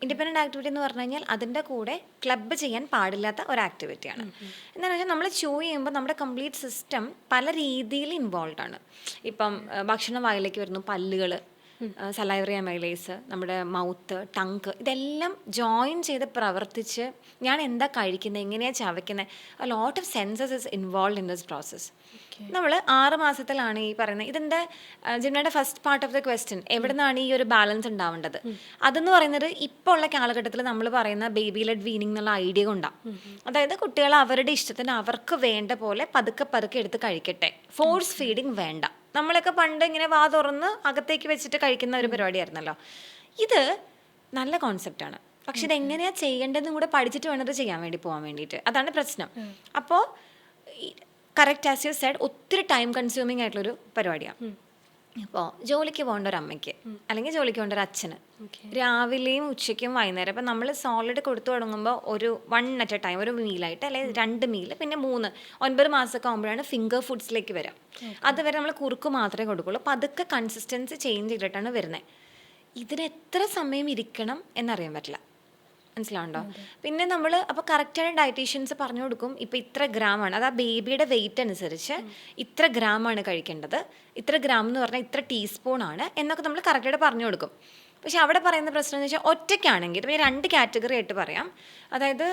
ഇൻഡിപെൻഡൻറ്റ് ആക്ടിവിറ്റി എന്ന് പറഞ്ഞു കഴിഞ്ഞാൽ അതിൻ്റെ കൂടെ ക്ലബ്ബ് ചെയ്യാൻ പാടില്ലാത്ത ഒരു ആക്ടിവിറ്റിയാണ്. എന്താണെന്ന് വെച്ചാൽ നമ്മൾ ചൂ ചെയ്യുമ്പോൾ നമ്മുടെ കംപ്ലീറ്റ് സിസ്റ്റം പല രീതിയിൽ ഇൻവോൾവ് ആണ്. ഇപ്പം ഭക്ഷണം വായിലേക്ക് വരുന്നു, പല്ലുകൾ, സലൈവറി അമൈലേസ്, നമ്മുടെ മൗത്ത്, ടങ്ക്, ഇതെല്ലാം ജോയിൻ ചെയ്ത് പ്രവർത്തിച്ച് ഞാൻ എന്താ കഴിക്കുന്നത്, എങ്ങനെയാണ് ചവയ്ക്കുന്നത്, lot of senses is involve in this process. നമ്മൾ 6 മാസത്തിലാണ് ഈ പറയുന്നത്. ഇതിൻ്റെ ജിംനയുടെ first part of the question, എവിടെ നിന്നാണ് ഈ ഒരു ബാലൻസ് ഉണ്ടാവേണ്ടത്? അതെന്ന് പറയുന്നത് ഇപ്പോൾ ഉള്ള കാലഘട്ടത്തിൽ നമ്മൾ പറയുന്ന ബേബി ലെഡ് വീനിങ് എന്നുള്ള ഐഡിയ കൊണ്ടാണ്. അതായത് കുട്ടികൾ അവരുടെ ഇഷ്ടത്തിന് അവർക്ക് വേണ്ട പോലെ പതുക്കെ എടുത്ത് കഴിക്കട്ടെ, ഫോഴ്സ് ഫീഡിങ് വേണ്ട. നമ്മളൊക്കെ പണ്ട് ഇങ്ങനെ വാ തുറന്ന് അകത്തേക്ക് വെച്ചിട്ട് കഴിക്കുന്ന ഒരു പരിപാടിയായിരുന്നല്ലോ. ഇത് നല്ല കോൺസെപ്റ്റാണ്. പക്ഷെ ഇതെങ്ങനെയാണ് ചെയ്യേണ്ടതെന്നും കൂടെ പഠിച്ചിട്ട് വേണ്ടത് ചെയ്യാൻ വേണ്ടി പോകാൻ വേണ്ടിയിട്ട്. അതാണ് പ്രശ്നം. അപ്പോൾ കറക്റ്റ് ആസ് യു സെഡ് ഒത്തിരി ടൈം കൺസ്യൂമിങ് ആയിട്ടുള്ളൊരു പരിപാടിയാണ്. ഇപ്പോൾ ജോലിക്ക് പോകേണ്ട ഒരു അമ്മയ്ക്ക് അല്ലെങ്കിൽ ജോലിക്ക് പോകേണ്ട ഒരു അച്ഛന് രാവിലെയും ഉച്ചയ്ക്കും വൈകുന്നേരം ഇപ്പം നമ്മൾ സോളിഡ് കൊടുത്തു തുടങ്ങുമ്പോൾ ഒരു 1 at a ടൈം ഒരു മീലായിട്ട് അല്ലെങ്കിൽ 2 മീൽ പിന്നെ 3 9 മാസമൊക്കെ ആകുമ്പോഴാണ് ഫിംഗർ ഫുഡ്സിലേക്ക് വരാം. അതുവരെ നമ്മൾ കുറുക്ക് മാത്രമേ കൊടുക്കുള്ളൂ. അപ്പം അതൊക്കെ കൺസിസ്റ്റൻസി ചേഞ്ച് ചെയ്തിട്ടാണ് വരുന്നത്. ഇതിന് എത്ര സമയം ഇരിക്കണം എന്നറിയാൻ പറ്റില്ല. മനസ്സിലാവുണ്ടോ? പിന്നെ നമ്മൾ അപ്പോൾ കറക്റ്റായിട്ട് ഡയറ്റീഷ്യൻസ് പറഞ്ഞു കൊടുക്കും, ഇപ്പം ഇത്ര ഗ്രാമാണ്, അത് ആ ബേബിയുടെ വെയിറ്റ് അനുസരിച്ച് ഇത്ര ഗ്രാമാണ് കഴിക്കേണ്ടത്, ഇത്ര ഗ്രാം എന്ന് പറഞ്ഞാൽ ഇത്ര ടീസ്പൂണാണ് എന്നൊക്കെ നമ്മൾ കറക്റ്റായിട്ട് പറഞ്ഞു കൊടുക്കും. പക്ഷെ അവിടെ പറയുന്ന പ്രശ്നം എന്ന് വെച്ചാൽ ഒറ്റയ്ക്കാണെങ്കിൽ ഇപ്പം 2 കാറ്റഗറി ആയിട്ട് പറയാം. അതായത്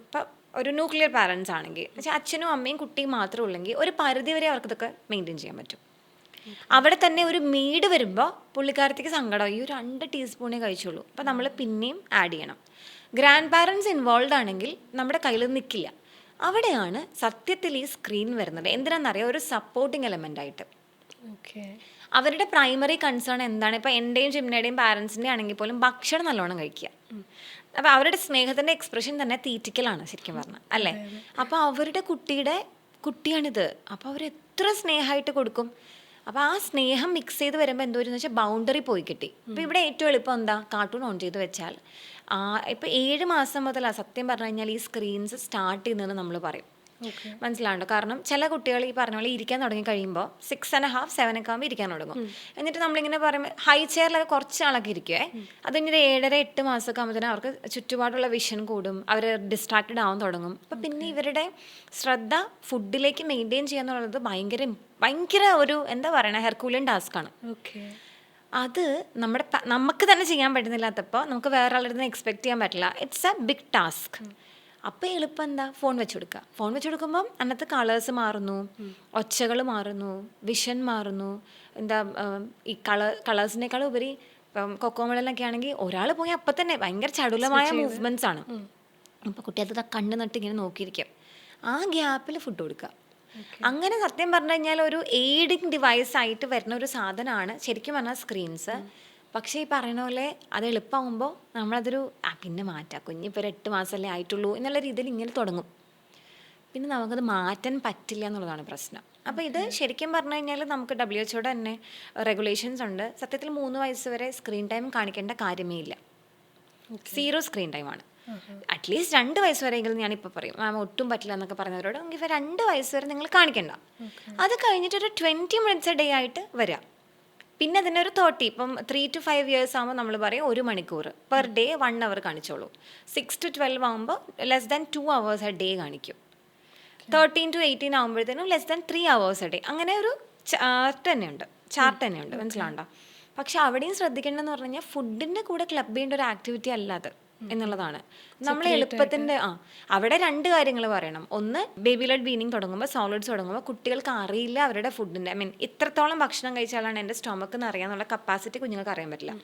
ഇപ്പം ഒരു ന്യൂക്ലിയർ പാരൻസ് ആണെങ്കിൽ വെച്ചാൽ അച്ഛനും അമ്മയും കുട്ടിയും മാത്രമേ ഉള്ളെങ്കിൽ ഒരു പരിധി വരെ അവർക്ക് ഇതൊക്കെ മെയിൻറ്റെയിൻ ചെയ്യാൻ പറ്റും. അവിടെ തന്നെ ഒരു മെയ്ഡ് വരുമ്പോൾ പുള്ളിക്കാരത്തേക്ക് സങ്കടം, ഈ ഒരു 2 ടീസ്പൂണേ കഴിച്ചുള്ളൂ, അപ്പം നമ്മൾ പിന്നെയും ആഡ് ചെയ്യണം. ഗ്രാൻഡ് പാരൻസ് ഇൻവോൾവ് ആണെങ്കിൽ നമ്മുടെ കയ്യിൽ നിൽക്കില്ല. അവിടെയാണ് സത്യത്തിൽ ഈ സ്ക്രീൻ വരുന്നത്. എന്തിനാണെന്നറിയാം, ഒരു സപ്പോർട്ടിങ് എലമെൻ്റ് ആയിട്ട്. അവരുടെ പ്രൈമറി കൺസേൺ എന്താണ്? ഇപ്പം എൻ്റെയും ജിംനയുടെയും പാരൻസിൻ്റെ ആണെങ്കിൽ പോലും ഭക്ഷണം നല്ലോണം കഴിക്കുക. അപ്പോൾ അവരുടെ സ്നേഹത്തിൻ്റെ എക്സ്പ്രഷൻ തന്നെ തീറ്റിക്കലാണ് ശരിക്കും പറഞ്ഞാൽ, അല്ലേ? അപ്പോൾ അവരുടെ കുട്ടിയാണിത്. അപ്പോൾ അവർ എത്ര സ്നേഹമായിട്ട് കൊടുക്കും. അപ്പോൾ ആ സ്നേഹം മിക്സ് ചെയ്ത് വരുമ്പോൾ എന്തോരെന്ന് വെച്ചാൽ ബൗണ്ടറി പോയി കിട്ടി. ഇപ്പോൾ ഇവിടെ ഏറ്റവും എളുപ്പം എന്താ, കാർട്ടൂൺ ഓൺ ചെയ്ത് വെച്ചാൽ ഇപ്പോൾ 7 മാസം മുതലാണ് സത്യം പറഞ്ഞു കഴിഞ്ഞാൽ ഈ സ്ക്രീൻസ് സ്റ്റാർട്ട് ചെയ്യുന്നതെന്ന് നമ്മൾ പറയും. മനസ്സിലാണ്ടോ? കാരണം ചില കുട്ടികൾ ഈ പറഞ്ഞ പോലെ ഇരിക്കാൻ തുടങ്ങി കഴിയുമ്പോൾ 6.5 7 ഒക്കെ ആകുമ്പോൾ ഇരിക്കാൻ തുടങ്ങും. എന്നിട്ട് നമ്മളിങ്ങനെ പറയുമ്പോൾ ഹൈ ചെയറിലൊക്കെ കുറച്ച് നാളൊക്കെ ഇരിക്കുവേ, അത് ഇങ്ങനെ 7.5 8 മാസമൊക്കെ ആകുമ്പോഴത്തേനും അവർക്ക് ചുറ്റുപാടുള്ള വിഷൻ കൂടും, അവർ ഡിസ്ട്രാക്റ്റഡ് ആവാൻ തുടങ്ങും. അപ്പം പിന്നെ ഇവരുടെ ശ്രദ്ധ ഫുഡിലേക്ക് മെയിൻറ്റെയിൻ ചെയ്യാന്നുള്ളത് ഭയങ്കര ഒരു എന്താ പറയണ ഹെർക്കൂലിയൻ ടാസ്ക്കാണ്. അത് നമുക്ക് തന്നെ ചെയ്യാൻ പറ്റുന്നില്ലാത്തപ്പോൾ നമുക്ക് വേറെ ആളുടെ നിന്ന് എക്സ്പെക്ട് ചെയ്യാൻ പറ്റില്ല. It's a big task. അപ്പോൾ എളുപ്പം എന്താ, ഫോൺ വെച്ച് കൊടുക്കുക. ഫോൺ വെച്ച് കൊടുക്കുമ്പം അതിനകത്ത് കളേഴ്സ് മാറുന്നു, ഒച്ചകൾ മാറുന്നു, വിഷൻ മാറുന്നു. എന്താ ഈ കളേഴ്സിനേക്കാൾ ഉപരി ഇപ്പം കൊക്കോമലൊക്കെ ആണെങ്കിൽ ഒരാൾ പോയി അപ്പം തന്നെ ഭയങ്കര ചടുലമായ മൂവ്മെൻറ്റ്സ് ആണ്. അപ്പോൾ കുട്ടി അത് കണ്ണ് നട്ട് ഇങ്ങനെ നോക്കിയിരിക്കും. ആ ഗ്യാപ്പിൽ ഫുഡ് കൊടുക്കുക. അങ്ങനെ സത്യം പറഞ്ഞു കഴിഞ്ഞാൽ ഒരു എയ്ഡിങ് ഡിവൈസ് ആയിട്ട് വരുന്ന ഒരു സാധനമാണ് ശരിക്കും പറഞ്ഞാൽ സ്ക്രീൻസ്. പക്ഷേ ഈ പറയുന്ന പോലെ അത് എളുപ്പമാകുമ്പോൾ നമ്മളതൊരു പിന്നെ മാറ്റാം, കുഞ്ഞിപ്പോൾ 8 മാസമല്ലേ ആയിട്ടുള്ളൂ എന്നുള്ള രീതിയിൽ ഇങ്ങനെ തുടങ്ങും. പിന്നെ നമുക്കത് മാറ്റാൻ പറ്റില്ല എന്നുള്ളതാണ് പ്രശ്നം. അപ്പോൾ ഇത് ശരിക്കും പറഞ്ഞു കഴിഞ്ഞാൽ നമുക്ക് WHO തന്നെ റെഗുലേഷൻസ് ഉണ്ട്. സത്യത്തിൽ 3 വയസ്സ് വരെ സ്ക്രീൻ ടൈം കാണിക്കേണ്ട കാര്യമേ ഇല്ല. 0 സ്ക്രീൻ ടൈമാണ്. അറ്റ്ലീസ്റ്റ് 2 വയസ്സ് വരെയെങ്കിലും ഞാനിപ്പോൾ പറയും, മാം ഒട്ടും പറ്റില്ല എന്നൊക്കെ പറയുന്നവരോട് ഇപ്പോൾ 2 വയസ്സ് വരെ നിങ്ങൾ കാണിക്കണ്ട. അത് കഴിഞ്ഞിട്ടൊരു 20 minutes a day ആയിട്ട് വരിക. പിന്നെ അതിനൊരു 30, ഇപ്പം 3 to 5 years ആകുമ്പോൾ നമ്മൾ പറയും 1 മണിക്കൂർ പെർ ഡേ 1 hour കാണിച്ചോളൂ. 6 to 12 ആകുമ്പോൾ less than 2 hours a day കാണിക്കും. 13 to 18 ആകുമ്പോഴത്തേനും less than 3 hours a day. അങ്ങനെ ഒരു ചാർട്ട് തന്നെയുണ്ട്. മനസ്സിലാണ്ടോ? പക്ഷെ അവിടെയും ശ്രദ്ധിക്കേണ്ടതെന്ന് പറഞ്ഞു കഴിഞ്ഞാൽ ഫുഡിൻ്റെ കൂടെ ക്ലബ് ചെയ്യേണ്ട ഒരു ആക്ടിവിറ്റി അല്ല അത് എന്നുള്ളതാണ്. നമ്മൾ എളുപ്പത്തിൻ്റെ അവിടെ 2 കാര്യങ്ങൾ പറയണം. ഒന്ന്, ബേബി ലെഡ് വീനിങ് തുടങ്ങുമ്പോൾ, സോളിഡ്സ് തുടങ്ങുമ്പോൾ കുട്ടികൾക്ക് അറിയില്ല അവരുടെ ഫുഡിൻ്റെ ഇത്രത്തോളം ഭക്ഷണം കഴിച്ചാലാണ് എൻ്റെ സ്റ്റൊമക്ക് എന്ന് അറിയാന്നുള്ള കപ്പാസിറ്റി കുഞ്ഞുങ്ങൾക്ക് അറിയാൻ പറ്റില്ല.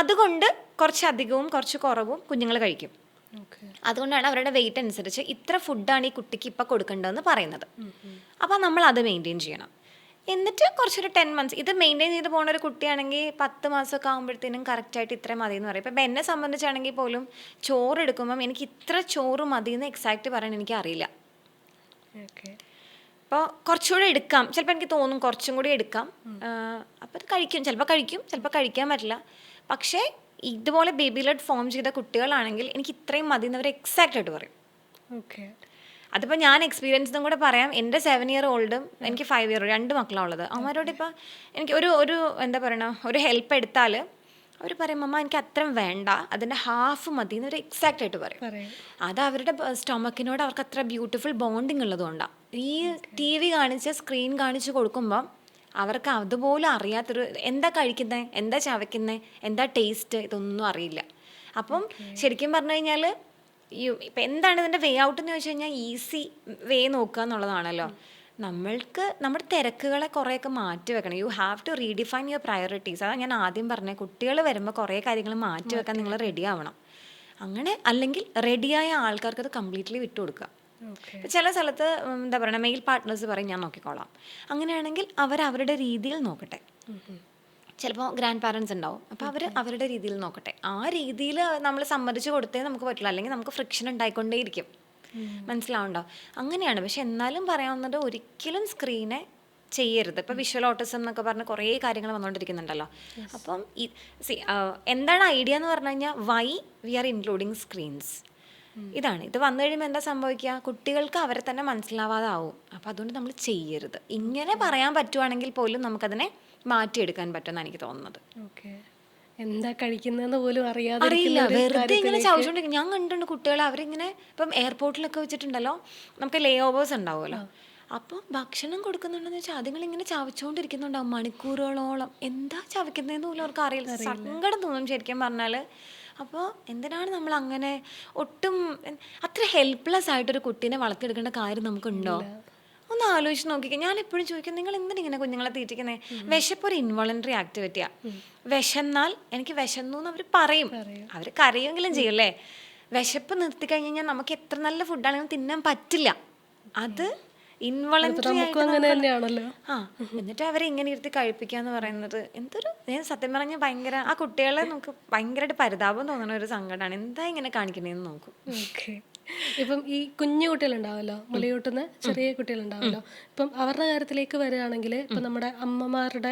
അതുകൊണ്ട് കുറച്ച് അധികവും കുറച്ച് കുറവും കുഞ്ഞുങ്ങൾ കഴിക്കും. അതുകൊണ്ടാണ് അവരുടെ വെയിറ്റ് അനുസരിച്ച് ഇത്ര ഫുഡാണ് ഈ കുട്ടിക്ക് ഇപ്പം കൊടുക്കേണ്ടതെന്ന് പറയുന്നത്. അപ്പം നമ്മൾ അത് മെയിൻറ്റെയിൻ ചെയ്യണം. എന്നിട്ട് കുറച്ചൊരു 10 months ഇത് മെയിൻറ്റെയിൻ ചെയ്ത് പോകുന്ന ഒരു കുട്ടിയാണെങ്കിൽ 10 മാസമൊക്കെ ആകുമ്പോഴത്തേനും കറക്റ്റായിട്ട് ഇത്ര മതി എന്ന് പറയും. ഇപ്പം എന്നെ സംബന്ധിച്ചാണെങ്കിൽ പോലും ചോറ് എടുക്കുമ്പം എനിക്ക് ഇത്ര ചോറ് മതി എന്ന് എക്സാക്റ്റ് പറയാൻ എനിക്കറിയില്ല. അപ്പോൾ കുറച്ചുകൂടെ എടുക്കാം, ചിലപ്പോൾ എനിക്ക് തോന്നും കുറച്ചും കൂടി എടുക്കാം. അപ്പോൾ അത് ചിലപ്പോൾ കഴിക്കാൻ പറ്റില്ല. പക്ഷേ ഇതുപോലെ ബേബി ലെഡ് ഫോം ചെയ്ത കുട്ടികളാണെങ്കിൽ എനിക്ക് ഇത്രയും മതി എന്ന് അവർ എക്സാക്റ്റ് ആയിട്ട് പറയും. അതിപ്പോൾ ഞാൻ എക്സ്പീരിയൻസും കൂടെ പറയാം. എൻ്റെ 7 year oldും എനിക്ക് 5 year old 2 മക്കളാണ് ഉള്ളത്. അവന്മാരോട് ഇപ്പോൾ എനിക്ക് ഒരു എന്താ പറയണ ഒരു ഹെൽപ്പ് എടുത്താൽ അവർ പറയും, അമ്മ എനിക്ക് അത്രയും വേണ്ട, അതിൻ്റെ ഹാഫ് മതി എന്നൊരു എക്സാക്റ്റ് ആയിട്ട് പറയും. അത് അവരുടെ സ്റ്റൊമക്കിനോട് അവർക്ക് അത്ര ബ്യൂട്ടിഫുൾ ബോണ്ടിങ് ഉള്ളതുകൊണ്ടാണ്. ഈ TV കാണിച്ച് സ്ക്രീൻ കാണിച്ച് കൊടുക്കുമ്പം അവർക്ക് അതുപോലും അറിയാത്തൊരു എന്താ കഴിക്കുന്നത്, എന്താ ചവയ്ക്കുന്നത്, എന്താ ടേസ്റ്റ്, ഇതൊന്നും അറിയില്ല. അപ്പം ശരിക്കും പറഞ്ഞു കഴിഞ്ഞാൽ ഇപ്പം എന്താണ് ഇതിൻ്റെ വേ ഔട്ട് എന്ന് ചോദിച്ചു കഴിഞ്ഞാൽ ഈസി വേ നോക്കുക എന്നുള്ളതാണല്ലോ. നമ്മൾക്ക് നമ്മുടെ തിരക്കുകളെ കുറേയൊക്കെ മാറ്റി വെക്കണം. You have to redefine your priorities. അതാണ് ഞാൻ ആദ്യം പറഞ്ഞത്, കുട്ടികൾ വരുമ്പോൾ കുറേ കാര്യങ്ങൾ മാറ്റി വെക്കാൻ നിങ്ങൾ റെഡി ആവണം. അങ്ങനെ അല്ലെങ്കിൽ റെഡിയായ ആൾക്കാർക്ക് അത് കംപ്ലീറ്റ്ലി വിട്ടുകൊടുക്കുക. ചില സ്ഥലത്ത് എന്താ പറയുക, മെയിൽ പാർട്ട്നേഴ്സ് പറയും ഞാൻ നോക്കിക്കോളാം. അങ്ങനെയാണെങ്കിൽ അവരുടെ രീതിയിൽ നോക്കട്ടെ. ചിലപ്പോൾ ഗ്രാൻഡ് പാരൻസ് ഉണ്ടാവും, അപ്പോൾ അവരുടെ രീതിയിൽ നോക്കട്ടെ. ആ രീതിയിൽ നമ്മൾ സമ്മതിച്ച് കൊടുത്തേ നമുക്ക് പറ്റില്ല, അല്ലെങ്കിൽ നമുക്ക് ഫ്രിക്ഷൻ ഉണ്ടായിക്കൊണ്ടേയിരിക്കും. മനസ്സിലാവുണ്ടോ? അങ്ങനെയാണ്. പക്ഷെ എന്നാലും പറയാവുന്നത് ഒരിക്കലും സ്ക്രീനെ ചെയ്യരുത്. ഇപ്പോൾ വിഷ്വൽ ഓട്ടിസം എന്നൊക്കെ പറഞ്ഞ് കുറേ കാര്യങ്ങൾ വന്നുകൊണ്ടിരിക്കുന്നുണ്ടല്ലോ. അപ്പം എന്താണ് ഐഡിയ എന്ന് പറഞ്ഞു കഴിഞ്ഞാൽ why we are including screens ഇതാണ്. ഇത് വന്നു കഴിയുമ്പോൾ എന്താ സംഭവിക്കുക, കുട്ടികൾക്ക് അവരെ തന്നെ മനസ്സിലാവാതെ ആവും. അപ്പോൾ അതുകൊണ്ട് നമ്മൾ ചെയ്യരുത്. ഇങ്ങനെ പറയാൻ പറ്റുവാണെങ്കിൽ പോലും നമുക്കതിനെ മാറ്റിയെടുക്കാൻ പറ്റുമെന്നാണ് എനിക്ക് തോന്നുന്നത്. ഓക്കെ, എന്താ കഴിക്കുന്നതെന്ന് പോലും അറിയില്ല, വെറുതെ ഇങ്ങനെ ചവച്ചുകൊണ്ടിരിക്കും. ഞാൻ കണ്ടിട്ടുണ്ട് കുട്ടികളെ, അവരിങ്ങനെ ഇപ്പം എയർപോർട്ടിലൊക്കെ വെച്ചിട്ടുണ്ടല്ലോ, നമുക്ക് ലേ ഓവേഴ്സ് ഉണ്ടാവുമല്ലോ, അപ്പോൾ ഭക്ഷണം കൊടുക്കുന്നുണ്ടെന്ന് വെച്ചാൽ അതുങ്ങളിങ്ങനെ ചവച്ചുകൊണ്ടിരിക്കുന്നുണ്ടാവും മണിക്കൂറുകളോളം. എന്താ ചവയ്ക്കുന്നതെന്ന് പോലും അവർക്ക് അറിയില്ല. സങ്കടം തോന്നും ശരിക്കും പറഞ്ഞാൽ. അപ്പോൾ എന്തിനാണ് നമ്മൾ അങ്ങനെ ഒട്ടും അത്ര ഹെൽപ്ലെസ് ആയിട്ടൊരു കുട്ടീനെ വളർത്തിയെടുക്കേണ്ട കാര്യം നമുക്കുണ്ടോ? ഒന്ന് ആലോചിച്ച് നോക്കിക്കേ. ഞാൻ എപ്പോഴും ചോദിക്കും, നിങ്ങൾ എന്തിനിങ്ങനെ കുഞ്ഞുങ്ങളെ തീറ്റിക്കുന്നത്? വിശപ്പ് ഒരു ഇൻവോളണ്ടറി ആക്ടിവിറ്റിയാണ്. വിശന്നാൽ എനിക്ക് വിശന്നു എന്ന് അവർ പറയും, അവർ കരയുമെങ്കിലും ചെയ്യും അല്ലേ. വിശപ്പ് നിർത്തി കഴിഞ്ഞ് കഴിഞ്ഞാൽ നമുക്ക് എത്ര നല്ല ഫുഡാണെങ്കിലും തിന്നാൻ പറ്റില്ല. അത് ഇൻവോളണ്ടറി ആയിട്ട് എന്നിട്ട് അവരെ ഇങ്ങനെ ഇരുത്തി കഴിപ്പിക്കാന്ന് പറയുന്നത് എന്തൊരു, ഞാൻ സത്യം പറഞ്ഞാൽ ഭയങ്കര ആ കുട്ടികളെ നമുക്ക് ഭയങ്കരമായിട്ട് പരിതാപം തോന്നുന്ന ഒരു സങ്കടമാണ്. എന്താ ഇങ്ങനെ കാണിക്കണേന്ന് നോക്കും. ഇപ്പം ഈ കുഞ്ഞു കുട്ടികളുണ്ടാവല്ലോ, മുലയൂട്ടുന്ന ചെറിയ കുട്ടികളുണ്ടാവല്ലോ, ഇപ്പം അവരുടെ കാര്യത്തിലേക്ക് വരികയാണെങ്കിൽ ഇപ്പം നമ്മുടെ അമ്മമാരുടെ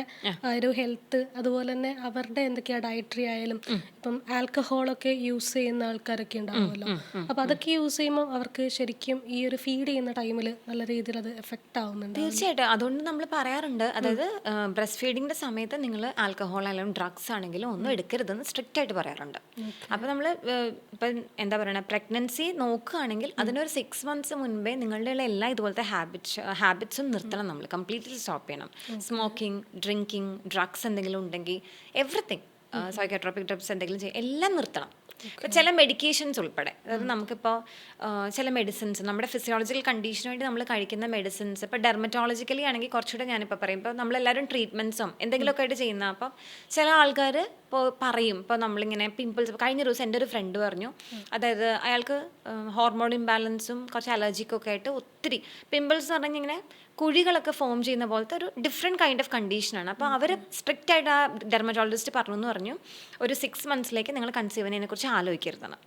ഒരു ഹെൽത്ത്, അതുപോലെ തന്നെ അവരുടെ എന്തൊക്കെയാ ഡയറ്ററി ആയാലും, ഇപ്പം ആൽക്കഹോളൊക്കെ യൂസ് ചെയ്യുന്ന ആൾക്കാരൊക്കെ ഉണ്ടാവുമല്ലോ, അപ്പം അതൊക്കെ യൂസ് ചെയ്യുമ്പോൾ അവർക്ക് ശരിക്കും ഈ ഒരു ഫീഡ് ചെയ്യുന്ന ടൈമിൽ നല്ല രീതിയിൽ അത് എഫക്റ്റ് ആവുന്നുണ്ട്. തീർച്ചയായിട്ടും. അതുകൊണ്ട് നമ്മൾ പറയാറുണ്ട്, അതായത് ബ്രസ്റ്റ് ഫീഡിങ്ങിന്റെ സമയത്ത് നിങ്ങൾ ആൽക്കഹോൾ ആയാലും ഡ്രഗ്സ് ആണെങ്കിലും ഒന്നും എടുക്കരുതെന്ന് സ്ട്രിക്റ്റ് ആയിട്ട് പറയാറുണ്ട്. അപ്പോൾ നമ്മൾ ഇപ്പം എന്താ പറയുക, പ്രഗ്നൻസി നോക്കുകയാണെങ്കിൽ അതിനൊരു 6 months മുൻപേ നിങ്ങളുടെ എല്ലാ ഇതുപോലത്തെ ഹാബിറ്റ്സും നിർത്തണം. നമ്മൾ കംപ്ലീറ്റ്ലി സ്റ്റോപ്പ് ചെയ്യണം. സ്മോക്കിംഗ്, ഡ്രിങ്കിങ്, ഡ്രഗ്സ് എന്തെങ്കിലും ഉണ്ടെങ്കിൽ എവറിത്തിങ്, സൈക്കോട്രോപിക് ഡ്രഗ്സ് എന്തെങ്കിലും ചെയ്യും, എല്ലാം നിർത്തണം. ഇപ്പോൾ ചില മെഡിക്കേഷൻസ് ഉൾപ്പെടെ, അതായത് നമുക്കിപ്പോൾ ചില മെഡിസിൻസ് നമ്മുടെ ഫിസിയോളജിക്കൽ കണ്ടീഷന് വേണ്ടി നമ്മൾ കഴിക്കുന്ന മെഡിസിൻസ്, ഇപ്പോൾ ഡെർമറ്റോളജിക്കലി ആണെങ്കിൽ കുറച്ചുകൂടെ ഞാനിപ്പോൾ പറയും, ഇപ്പോൾ നമ്മളെല്ലാവരും ട്രീറ്റ്മെൻറ്റ്സും എന്തെങ്കിലുമൊക്കെ ആയിട്ട് ചെയ്യുന്ന, അപ്പം ചില ആൾക്കാർ ഇപ്പോൾ പറയും, ഇപ്പോൾ നമ്മളിങ്ങനെ പിമ്പിൾസ്, കഴിഞ്ഞ ദിവസം എൻ്റെ ഒരു ഫ്രണ്ട് പറഞ്ഞു, അതായത് അയാൾക്ക് ഹോർമോൺ ഇംബാലൻസും കുറച്ച് അലർജിക്കൊക്കെ ആയിട്ട് ഒത്തിരി പിമ്പിൾസ് എന്ന് പറഞ്ഞാൽ ഇങ്ങനെ കുഴികളൊക്കെ ഫോം ചെയ്യുന്ന പോലത്തെ ഒരു ഡിഫറെൻറ്റ് കൈൻഡ് ഓഫ് കണ്ടീഷനാണ്. അപ്പോൾ അവർ സ്ട്രിക്റ്റ് ആയിട്ട് ആ ഡെർമറ്റോളജിസ്റ്റ് പറഞ്ഞു എന്ന് പറഞ്ഞു, ഒരു 6 months നിങ്ങൾ കൺസീവ് ചെയ്യുന്നതിനെ കുറിച്ച് ആലോചിക്കരുതെന്ന്.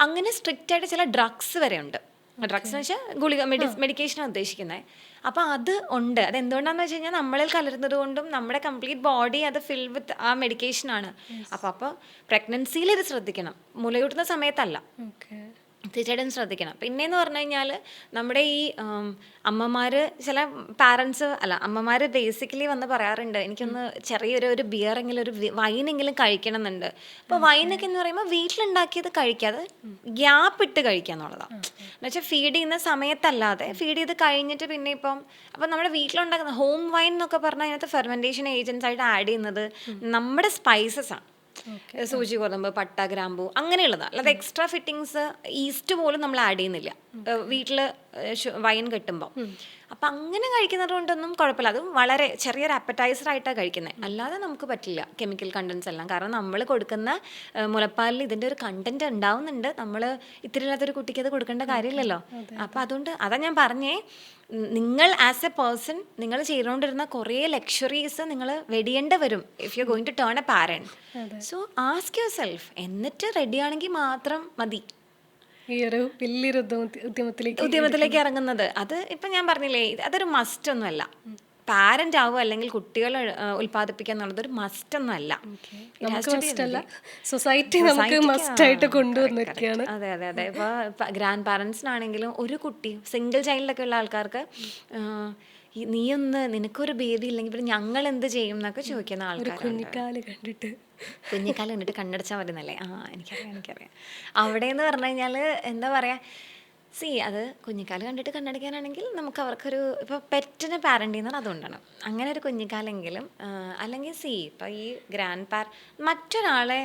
അങ്ങനെ സ്ട്രിക്റ്റ് ആയിട്ട് ചില ഡ്രഗ്സ് വരെ ഉണ്ട്. ഡ്രഗ്സ് എന്ന് വെച്ചാൽ ഗുളിക, മെഡിക്കേഷനാണ് ഉദ്ദേശിക്കുന്നത്. അപ്പോൾ അത് ഉണ്ട്. അത് എന്തുകൊണ്ടാണെന്ന് വെച്ച് കഴിഞ്ഞാൽ നമ്മളിൽ കലരുന്നത് കൊണ്ടും നമ്മുടെ കംപ്ലീറ്റ് ബോഡി അത് ഫിൽ വിത്ത് ആ മെഡിക്കേഷനാണ്. അപ്പോൾ പ്രഗ്നൻസിയിൽ ഇത് ശ്രദ്ധിക്കണം, മുലയൂട്ടുന്ന സമയത്തല്ല. തീർച്ചയായിട്ടും ശ്രദ്ധിക്കണം. പിന്നെയെന്ന് പറഞ്ഞു കഴിഞ്ഞാൽ നമ്മുടെ ഈ അമ്മമാർ, ചില പാരൻസ് അല്ല അമ്മമാർ ബേസിക്കലി വന്ന് പറയാറുണ്ട്, എനിക്കൊന്ന് ചെറിയൊരു ബിയറെങ്കിലും ഒരു വൈനെങ്കിലും കഴിക്കണം എന്നുണ്ട്. അപ്പോൾ വൈനൊക്കെ എന്ന് പറയുമ്പോൾ വീട്ടിലുണ്ടാക്കിയത് കഴിക്കാതെ ഗ്യാപ്പ് ഇട്ട് കഴിക്കുക എന്നുള്ളതാണ്. എന്നുവെച്ചാൽ ഫീഡ് ചെയ്യുന്ന സമയത്തല്ലാതെ ഫീഡ് ചെയ്ത് കഴിഞ്ഞിട്ട് പിന്നെ അപ്പം നമ്മുടെ വീട്ടിലുണ്ടാക്കുന്ന ഹോം വൈൻ എന്നൊക്കെ പറഞ്ഞാൽ അതിനകത്ത് ഫെർമെൻറ്റേഷൻ ഏജൻസ് ആയിട്ട് ആഡ് ചെയ്യുന്നത് നമ്മുടെ സ്പൈസസ് ആണ്. സൂചി, ഗോതമ്പ്, പട്ട, ഗ്രാമ്പൂ അങ്ങനെയുള്ളതാണ്. അല്ലാതെ എക്സ്ട്രാ ഫിറ്റിങ്സ്, ഈസ്റ്റ് പോലും നമ്മൾ ആഡ് ചെയ്യുന്നില്ല വീട്ടിൽ വൈൻ കിട്ടുമ്പോൾ. അപ്പം അങ്ങനെ കഴിക്കുന്നത് കൊണ്ടൊന്നും കുഴപ്പമില്ല. അതും വളരെ ചെറിയൊരു അപ്പറ്റൈസർ ആയിട്ടാണ് കഴിക്കുന്നത്. അല്ലാതെ നമുക്ക് പറ്റില്ല കെമിക്കൽ കണ്ടൻസ് എല്ലാം. കാരണം നമ്മൾ കൊടുക്കുന്ന മുലപ്പാലിൽ ഇതിൻ്റെ ഒരു കണ്ടന്റ് ഉണ്ടാവുന്നുണ്ട്. നമ്മൾ ഇത്തിരി ഇല്ലാത്തൊരു കുട്ടിക്ക് അത് കൊടുക്കേണ്ട കാര്യമില്ലല്ലോ. അപ്പം അതുകൊണ്ട് അതാണ് ഞാൻ പറഞ്ഞേ, നിങ്ങൾ ആസ് എ പേഴ്സൺ നിങ്ങൾ ചെയ്തുകൊണ്ടിരുന്ന കുറേ ലക്ഷറീസ് നിങ്ങൾ വെടിയേണ്ടി വരും if you going to turn a parent. So ask yourself, എന്നിട്ട് റെഡി ആണെങ്കിൽ മാത്രം മതി ഈ ഒരു വലിയൊരു ഉദ്യമത്തിലേക്ക് ഇറങ്ങുന്നത്. അത് ഇപ്പം ഞാൻ പറഞ്ഞില്ലേ, അതൊരു മസ്റ്റ് ഒന്നുമല്ല. പാരന്റ് ആവുക അല്ലെങ്കിൽ കുട്ടികൾ ഉൽപ്പാദിപ്പിക്കുക എന്നുള്ളത് ഒരു മസ്റ്റ് ഒന്നും അല്ല. സൊസൈറ്റി നമുക്ക് മസ്റ്റ് ആയിട്ട് കൊണ്ടുവന്നിരിക്കുകയാണ്. അതെ അതെ അതെ. ഇപ്പോൾ ഗ്രാൻഡ് പാരൻസിനാണെങ്കിലും ഒരു കുട്ടി, സിംഗിൾ ചൈൽഡൊക്കെ ഉള്ള ആൾക്കാർക്ക് നിനക്കൊരു ബേബി ഇല്ലെങ്കിൽ പിന്നെ ഞങ്ങൾ എന്ത് ചെയ്യും എന്നൊക്കെ ചോദിക്കുന്ന ആൾക്കാർ. കുഞ്ഞിക്കാല് കണ്ടിട്ട് കണ്ണടച്ചാൽ മതിന്നല്ലേ. എനിക്കറിയാം. അവിടെ എന്ന് പറഞ്ഞു കഴിഞ്ഞാൽ എന്താ പറയുക, അത് കുഞ്ഞിക്കാല് കണ്ടിട്ട് കണ്ണടയ്ക്കാനാണെങ്കിൽ നമുക്ക് അവർക്കൊരു, ഇപ്പോൾ പെറ്റിനെ പാരൻ്റ് ചെയ്യുന്നത് അതുകൊണ്ടാണ്. അങ്ങനെ ഒരു കുഞ്ഞിക്കാലെങ്കിലും, അല്ലെങ്കിൽ ഇപ്പോൾ ഈ ഗ്രാൻഡ് മറ്റൊരാളെ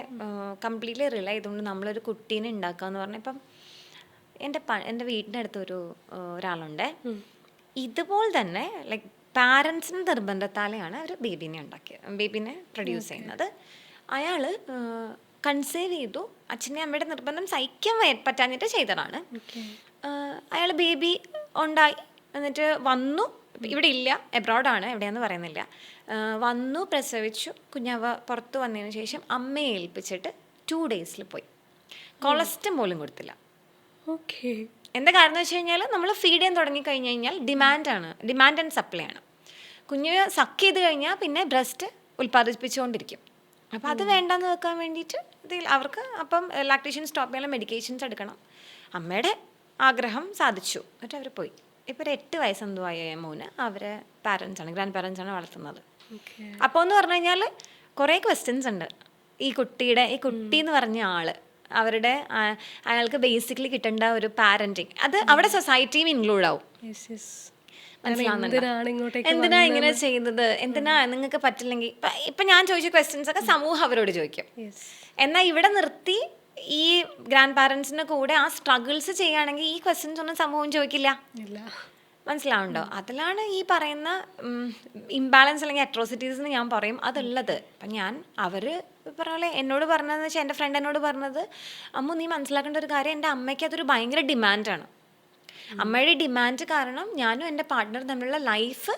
കംപ്ലീറ്റ്ലി റിലൈ ചെയ്തുകൊണ്ട് നമ്മളൊരു കുട്ടീനെ ഉണ്ടാക്കുക എന്ന് പറഞ്ഞാൽ, ഇപ്പം എൻ്റെ വീടിൻ്റെ അടുത്തൊരു ഒരാളുണ്ട്, ഇതുപോലെ തന്നെ ലൈക്ക് പാരൻസിൻ്റെ നിർബന്ധത്താലെയാണ് ഒരു ബേബീനെ പ്രൊഡ്യൂസ് ചെയ്യുന്നത്. അയാൾ കൺസീവ് ചെയ്തു, അച്ഛനെ അമ്മയുടെ നിർബന്ധം സഹിക്കാൻ പറ്റാഞ്ഞിട്ട് ചെയ്തതാണ്. അയാൾ ബേബി ഉണ്ടായി, എന്നിട്ട് വന്നു, ഇവിടെ ഇല്ല, എബ്രോഡാണ്, എവിടെയാണെന്ന് പറയുന്നില്ല. വന്നു, പ്രസവിച്ചു, കുഞ്ഞാവ പുറത്ത് വന്നതിന് ശേഷം അമ്മയെ ഏൽപ്പിച്ചിട്ട് 2 days പോയി. കൊളസ്ട്രം പോലും കൊടുത്തില്ല. എന്താ കാരണം എന്ന് വെച്ച് കഴിഞ്ഞാൽ നമ്മൾ ഫീഡ് ചെയ്യാൻ തുടങ്ങി കഴിഞ്ഞ് കഴിഞ്ഞാൽ ഡിമാൻഡ് ആൻഡ് സപ്ലൈ ആണ്. കുഞ്ഞ് സക്ക് ചെയ്ത് കഴിഞ്ഞാൽ പിന്നെ ബ്രസ്റ്റ് ഉൽപ്പാദിപ്പിച്ചുകൊണ്ടിരിക്കും. അപ്പോൾ അത് വേണ്ടെന്ന് വെക്കാൻ വേണ്ടിയിട്ട് ഇതിൽ അവർക്ക് അപ്പം ലാക്ടേഷൻ സ്റ്റോപ്പ് ചെയ്യാനുള്ള മെഡിക്കേഷൻസ് എടുക്കണം. അമ്മയുടെ ആഗ്രഹം സാധിച്ചു, എന്നിട്ട് അവർ പോയി. ഇപ്പോൾ ഒരു 8 വയസ്സെന്തോ ആയ മോന് അവരെ പാരൻസാണ്, ഗ്രാൻഡ് പാരൻസാണ് വളർത്തുന്നത്. അപ്പോൾ എന്ന് പറഞ്ഞു കഴിഞ്ഞാൽ കുറേ ക്വസ്റ്റ്യൻസ് ഉണ്ട്. ഈ കുട്ടി എന്ന് പറഞ്ഞ ആള് അവരുടെ അയാൾക്ക് ബേസിക്കലി കിട്ടേണ്ട ഒരു പാരന്റിങ്, അത് അവിടെ സൊസൈറ്റിയും ഇൻക്ലൂഡ് ആവും. എന്തിനാ ഇങ്ങനെ ചെയ്യുന്നത്, എന്തിനാ നിങ്ങൾക്ക് പറ്റില്ലെങ്കിൽ ഇപ്പൊ ഞാൻ ചോദിച്ച ക്വസ്റ്റ്യൻസ് ഒക്കെ സമൂഹം അവരോട് ചോദിക്കും. എന്നാൽ ഇവിടെ നിർത്തി ഈ ഗ്രാൻഡ് പാരൻസിന്റെ കൂടെ ആ സ്ട്രഗിൾസ് ചെയ്യുകയാണെങ്കിൽ ഈ ക്വസ്റ്റ്യൻസ് ഒന്നും സമൂഹം ചോദിക്കില്ല. മനസ്സിലാവുണ്ടോ? അതിലാണ് ഈ പറയുന്ന ഇംബാലൻസ് അല്ലെങ്കിൽ അട്രോസിറ്റീസ് എന്ന് ഞാൻ പറയും അതുള്ളത്. അപ്പം ഞാൻ പറഞ്ഞ എന്നോട് പറഞ്ഞതെന്ന് വെച്ചാൽ എൻ്റെ ഫ്രണ്ട് എന്നോട് പറഞ്ഞത്, അമ്മു നീ മനസ്സിലാക്കേണ്ട ഒരു കാര്യം, എൻ്റെ അമ്മയ്ക്ക് അതൊരു ഭയങ്കര ഡിമാൻഡാണ്. അമ്മയുടെ ഡിമാൻഡ് കാരണം ഞാനും എൻ്റെ പാർട്ട്ണർ തമ്മിലുള്ള ലൈഫ്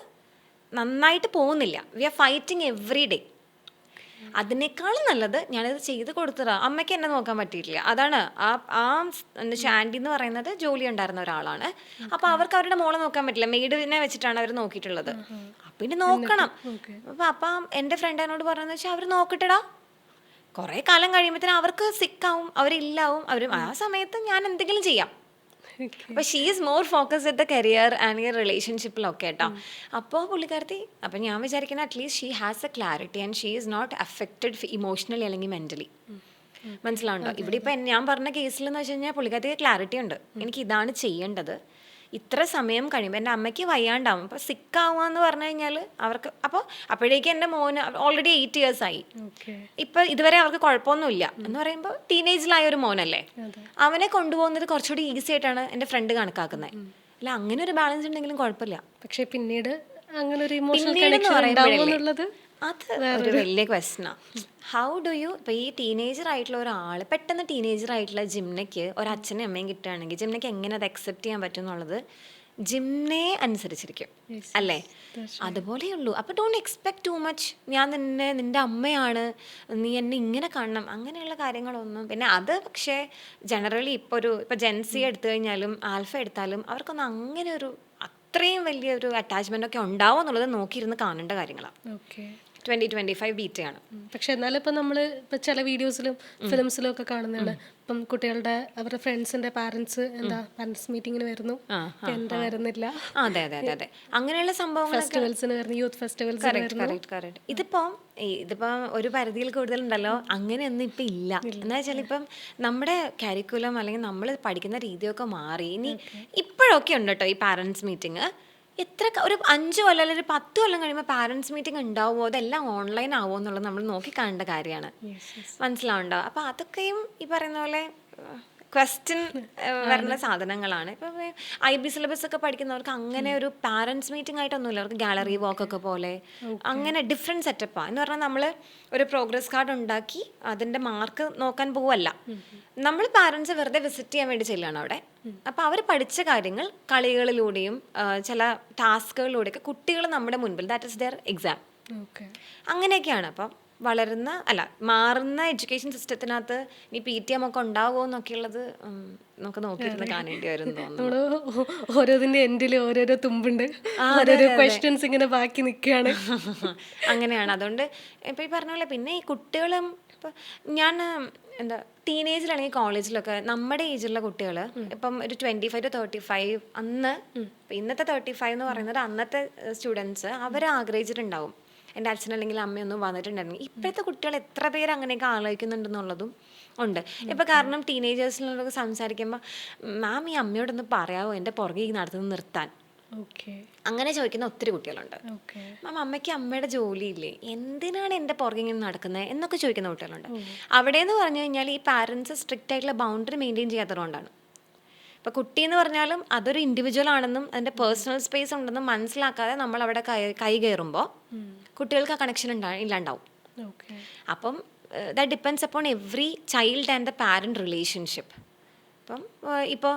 നന്നായിട്ട് പോകുന്നില്ല. We are fighting every day. അതിനേക്കാളും നല്ലത് ഞാനിത് ചെയ്ത് കൊടുത്തതാ. അമ്മയ്ക്ക് എന്നെ നോക്കാൻ പറ്റിയിട്ടില്ല. അതാണ് ആൻറ്റി എന്ന് പറയുന്നത് ജോലി ഉണ്ടായിരുന്ന ഒരാളാണ്. അപ്പോൾ അവർക്ക് അവരുടെ മോളെ നോക്കാൻ പറ്റില്ല, മെയ്ഡിനെ വെച്ചിട്ടാണ് അവർ നോക്കിയിട്ടുള്ളത്. അപ്പം ഇനി നോക്കണം. അപ്പം എൻ്റെ ഫ്രണ്ട് എന്നോട് പറഞ്ഞതെന്ന് വെച്ചാൽ അവർ നോക്കട്ടെടാ, കുറേ കാലം കഴിയുമ്പോഴത്തേനും അവർക്ക് സിക്കാവും, അവരില്ലാവും, ആ സമയത്ത് ഞാൻ എന്തെങ്കിലും ചെയ്യാം. അപ്പോൾ she is more focused at the career and ഈ റിലേഷൻഷിപ്പിലൊക്കെ കേട്ടോ. അപ്പോൾ പുള്ളിക്കാരത്തി, അപ്പം ഞാൻ വിചാരിക്കുന്നത് at least she has a clarity and she is not affected emotionally അല്ലെങ്കിൽ മെൻ്റലി. മനസ്സിലാവുണ്ടോ? ഇവിടെ ഇപ്പം ഞാൻ പറഞ്ഞ കേസിൽ എന്ന് വെച്ച് കഴിഞ്ഞാൽ പുള്ളിക്കാരത്തിക്ക് ക്ലാരിറ്റി ഉണ്ട്, എനിക്ക് ഇതാണ് ചെയ്യേണ്ടത്. ഇത്ര സമയം കഴിയുമ്പോൾ എൻ്റെ അമ്മയ്ക്ക് വയ്യാണ്ടാവും. അപ്പോൾ സിക്കാവുക എന്ന് പറഞ്ഞു കഴിഞ്ഞാൽ അവർക്ക് അപ്പോഴേക്കും എൻ്റെ മോന് ഓൾറെഡി 8 years ആയി. ഇപ്പം ഇതുവരെ അവർക്ക് കുഴപ്പമൊന്നുമില്ല എന്ന് പറയുമ്പോൾ ടീനേജിലായ ഒരു മോനല്ലേ, അവനെ കൊണ്ടുപോകുന്നത് കുറച്ചുകൂടി ഈസി ആയിട്ടാണ് എൻ്റെ ഫ്രണ്ട് കണക്കാക്കുന്നത്. അല്ല, അങ്ങനെ ഒരു ബാലൻസ് ഉണ്ടെങ്കിലും കുഴപ്പമില്ല. പക്ഷെ പിന്നീട് അങ്ങനെ ഒരു ഇമോഷണൽ കണക്ഷൻ ഉണ്ടാവുമെന്നുള്ളത് അത് ഒരു വലിയ ക്വസ്റ്റ്യനാണ്. ഹൗ ഡു യു ഇപ്പോൾ ഈ ടീനേജർ ആയിട്ടുള്ള ഒരാൾ, പെട്ടെന്ന് ടീനേജർ ആയിട്ടുള്ള ജിംനയ്ക്ക് ഒരച്ഛനും അമ്മയും കിട്ടുകയാണെങ്കിൽ ജിംനയ്ക്ക് എങ്ങനെ അത് അക്സെപ്റ്റ് ചെയ്യാൻ പറ്റും എന്നുള്ളത് ജിംനെ അനുസരിച്ചിരിക്കും അല്ലേ? അതുപോലെയുള്ളൂ. അപ്പോൾ ഡോണ്ട് എക്സ്പെക്ട് ടു മച്ച്. ഞാൻ നിൻ്റെ അമ്മയാണ്, നീ എന്നെ ഇങ്ങനെ കാണണം, അങ്ങനെയുള്ള കാര്യങ്ങളൊന്നും. പിന്നെ അത് പക്ഷേ ജനറലി ഇപ്പോൾ ജെൻസി എടുത്തു കഴിഞ്ഞാലും ആൽഫ എടുത്താലും അവർക്കൊന്നും അങ്ങനെ ഒരു അത്രയും വലിയൊരു അറ്റാച്ച്മെൻ്റ് ഒക്കെ ഉണ്ടാവും എന്നുള്ളത് നോക്കിയിരുന്ന് കാണേണ്ട കാര്യങ്ങളാണ്. 2025 ബീറ്റയാണ്. പക്ഷെ എന്നാലും ഇപ്പം നമ്മൾ ഇപ്പം ചില വീഡിയോസിലും ഫിലിംസിലും ഒക്കെ കാണുന്നതാണ്, ഇപ്പം കുട്ടികളുടെ അവരുടെ ഫ്രണ്ട്സിന്റെ പാരന്റ്സ് പാരന്റ്സ് മീറ്റിങ്ങിന് വരുന്നു, എൻ്റെ വരുന്നില്ല. അതെ അതെ അതെ അതെ, അങ്ങനെയുള്ള സംഭവങ്ങൾ ഫെസ്റ്റിവൽസിന് വരുന്നു, യൂത്ത് ഫെസ്റ്റിവൽസിന് വരുന്നു. ഇതിപ്പം ഒരു പരിധിയിൽ കൂടുതലുണ്ടല്ലോ, അങ്ങനെയൊന്നും ഇപ്പം ഇല്ല. എന്താ വെച്ചാൽ ഇപ്പം നമ്മുടെ കരിക്കുലം അല്ലെങ്കിൽ നമ്മൾ പഠിക്കുന്ന രീതിയൊക്കെ മാറി. ഇനി ഇപ്പോഴൊക്കെ ഉണ്ട് കേട്ടോ ഈ പാരന്റ്സ് മീറ്റിംഗ്. ഒരു 5 കൊല്ലം അല്ലെങ്കിൽ 10 കൊല്ലം കഴിയുമ്പോൾ പാരൻസ് മീറ്റിംഗ് ഉണ്ടാവുമോ, അതെല്ലാം ഓൺലൈൻ ആവുമോ എന്നുള്ളത് നമ്മൾ നോക്കി കാണേണ്ട കാര്യമാണ്. മനസ്സിലാവുണ്ടോ? അപ്പോൾ അതൊക്കെയും ഈ പറയുന്ന പോലെ ക്വസ്റ്റ്യൻ വരുന്ന സാധനങ്ങളാണ്. ഇപ്പം IB സിലബസ് ഒക്കെ പഠിക്കുന്നവർക്ക് അങ്ങനെ ഒരു പാരൻസ് മീറ്റിംഗ് ആയിട്ടൊന്നുമില്ല. അവർക്ക് ഗാലറി വാക്കൊക്കെ പോലെ അങ്ങനെ ഡിഫറെൻറ്റ് സെറ്റപ്പാണ്. എന്ന് പറഞ്ഞാൽ നമ്മൾ ഒരു പ്രോഗ്രസ് കാർഡ് ഉണ്ടാക്കി അതിൻ്റെ മാർക്ക് നോക്കാൻ പോവല്ല, നമ്മൾ പാരൻസ് വെറുതെ വിസിറ്റ് ചെയ്യാൻ വേണ്ടി ചെല്ലുകയാണ് അവിടെ. അപ്പോൾ അവർ പഠിച്ച കാര്യങ്ങൾ കളികളിലൂടെയും ചില ടാസ്കുകളിലൂടെയൊക്കെ കുട്ടികൾ നമ്മുടെ മുൻപിൽ, ദാറ്റ് ഇസ് ദെയർ എക്സാം. അങ്ങനെയൊക്കെയാണ്. അപ്പം മാറുന്ന എഡ്യൂക്കേഷൻ സിസ്റ്റത്തിനകത്ത് ഇനി PTM ഒക്കെ ഉണ്ടാവുമോ എന്നൊക്കെയുള്ളത് നമുക്ക് നോക്കിയിരുന്ന് കാണേണ്ടി വരും തോന്നുന്നു. ഓരോതിന്റെ എൻഡിൽ ഓരോരോ തുമ്പുണ്ട്, ഓരോരോ ക്വസ്റ്റ്യൻസ് ഇങ്ങനെ ബാക്കി നിൽക്കുകയാണ്. അങ്ങനെയാണ്. അതുകൊണ്ട് ഇപ്പം ഈ പറഞ്ഞ പോലെ പിന്നെ ഈ കുട്ടികളും ഇപ്പം ഞാൻ ടീനേജിലാണെങ്കിൽ കോളേജിലൊക്കെ നമ്മുടെ ഏജിലുള്ള കുട്ടികൾ ഇപ്പം ഒരു 25 to 35 അന്ന് ഇന്നത്തെ 35 എന്ന് പറയുന്നത് അന്നത്തെ സ്റ്റുഡൻസ് അവർ ആഗ്രഹിച്ചിട്ടുണ്ടാവും എൻ്റെ അച്ഛൻ അല്ലെങ്കിൽ അമ്മയൊന്നും വന്നിട്ടുണ്ടായിരുന്നു. ഇപ്പോഴത്തെ കുട്ടികൾ എത്ര പേര് അങ്ങനെയൊക്കെ ആലോചിക്കുന്നുണ്ടെന്നുള്ളതും ഉണ്ട്. ഇപ്പം കാരണം ടീനേജേഴ്സിനോടൊക്കെ സംസാരിക്കുമ്പോൾ മാം ഈ അമ്മയോടൊന്ന് പറയാമോ എൻ്റെ പുറകെ ഈ നടത്തുന്നത് നിർത്താൻ, അങ്ങനെ ചോദിക്കുന്ന ഒത്തിരി കുട്ടികളുണ്ട്. മാം അമ്മയ്ക്ക് അമ്മയുടെ ജോലിയില്ലേ, എന്തിനാണ് എൻ്റെ പുറകെ ഇങ്ങനെ നടക്കുന്നത് എന്നൊക്കെ ചോദിക്കുന്ന കുട്ടികളുണ്ട്. അവിടെ എന്ന് പറഞ്ഞു കഴിഞ്ഞാൽ ഈ പാരൻസ് സ്ട്രിക്റ്റ് ആയിട്ടുള്ള ബൗണ്ടറി മെയിൻറ്റെയിൻ ചെയ്യാത്തതുകൊണ്ടാണ്. ഇപ്പോൾ കുട്ടി എന്ന് പറഞ്ഞാലും അതൊരു ഇൻഡിവിജ്വൽ ആണെന്നും അതിൻ്റെ പേഴ്സണൽ സ്പേസ് ഉണ്ടെന്നും മനസ്സിലാക്കാതെ നമ്മൾ അവിടെ കൈ കയറുമ്പോൾ കുട്ടികൾക്ക് ആ കണക്ഷൻ ഇല്ലാണ്ടാവും. അപ്പം that depends upon every child and the parent relationship. അപ്പം ഇപ്പോൾ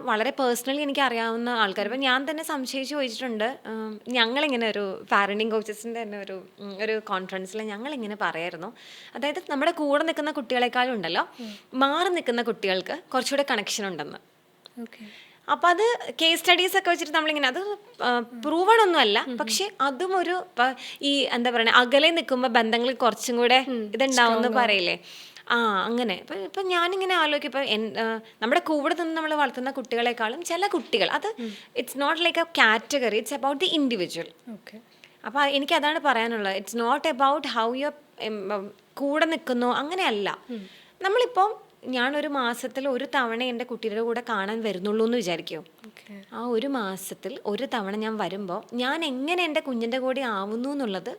വളരെ പേഴ്സണലി എനിക്ക് അറിയാവുന്ന ആൾക്കാർ, ഇപ്പം ഞാൻ തന്നെ സംശയിച്ച് ചോദിച്ചിട്ടുണ്ട്. ഞങ്ങളിങ്ങനെ ഒരു പാരൻറ്റിങ് കോച്ചസിൻ്റെ തന്നെ ഒരു കോൺഫറൻസിൽ ഞങ്ങളിങ്ങനെ പറയായിരുന്നു, അതായത് നമ്മുടെ കൂടെ നിൽക്കുന്ന കുട്ടികളെക്കാളും ഉണ്ടല്ലോ മാറി നിൽക്കുന്ന കുട്ടികൾക്ക് കുറച്ചുകൂടെ കണക്ഷൻ ഉണ്ടെന്ന്. അപ്പം അത് കേസ് സ്റ്റഡീസ് ഒക്കെ വെച്ചിട്ട് നമ്മളിങ്ങനെ അത് പ്രൂവൺ ഒന്നുമല്ല, പക്ഷെ അതും ഒരു ഈ എന്താ പറയുക അകലെ നിൽക്കുമ്പോൾ ബന്ധങ്ങൾ കുറച്ചും കൂടെ ഇതുണ്ടാവും എന്ന് പറയില്ലേ. അങ്ങനെ ഇപ്പം ഞാനിങ്ങനെ ആലോചിക്കും, ഇപ്പം നമ്മുടെ കൂടെ നിന്ന് നമ്മൾ വളർത്തുന്ന കുട്ടികളെക്കാളും ചില കുട്ടികൾ, അത് it's not like a category, it's about the individual. അപ്പോൾ എനിക്കതാണ് പറയാനുള്ളത്. It's not about how you കൂടെ നിൽക്കുന്നു, അങ്ങനെയല്ല. നമ്മളിപ്പം ഞാനൊരു മാസത്തിൽ ഒരു തവണ എൻ്റെ കുട്ടിയുടെ കൂടെ കാണാൻ വരുന്നുള്ളൂ എന്ന് വിചാരിക്കുമോ, ആ ഒരു മാസത്തിൽ ഒരു തവണ ഞാൻ വരുമ്പോൾ ഞാൻ എങ്ങനെ എൻ്റെ കുഞ്ഞിൻ്റെ കൂടെ ആവുന്നു എന്നുള്ളത്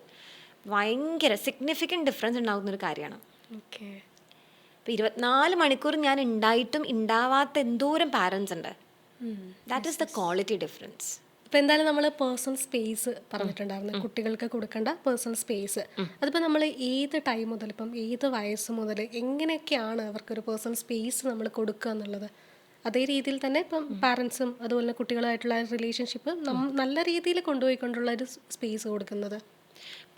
ഭയങ്കര സിഗ്നിഫിക്കൻറ്റ് ഡിഫറൻസ് ഉണ്ടാകുന്നൊരു കാര്യമാണ്. ഇപ്പം 24 മണിക്കൂർ ഞാൻ ഉണ്ടായിട്ടും ഉണ്ടാവാത്ത എന്തോരം പാരൻസ് ഉണ്ട്. That is the quality difference. ഇപ്പം എന്തായാലും നമ്മൾ പേഴ്സണൽ സ്പേസ് പറഞ്ഞിട്ടുണ്ടായിരുന്നു, കുട്ടികൾക്ക് കൊടുക്കേണ്ട പേഴ്സണൽ സ്പേസ്. അതിപ്പോൾ നമ്മൾ ഏത് ടൈം മുതൽ, ഇപ്പം ഏത് വയസ്സ് മുതൽ എങ്ങനെയൊക്കെയാണ് അവർക്കൊരു പേഴ്സണൽ സ്പേസ് നമ്മൾ കൊടുക്കുക എന്നുള്ളത്? അതേ രീതിയിൽ തന്നെ ഇപ്പം പാരൻസും അതുപോലെ തന്നെ കുട്ടികളായിട്ടുള്ള റിലേഷൻഷിപ്പ് നല്ല രീതിയിൽ കൊണ്ടുപോയിക്കൊണ്ടുള്ള ഒരു സ്പേസ് കൊടുക്കുന്നത്.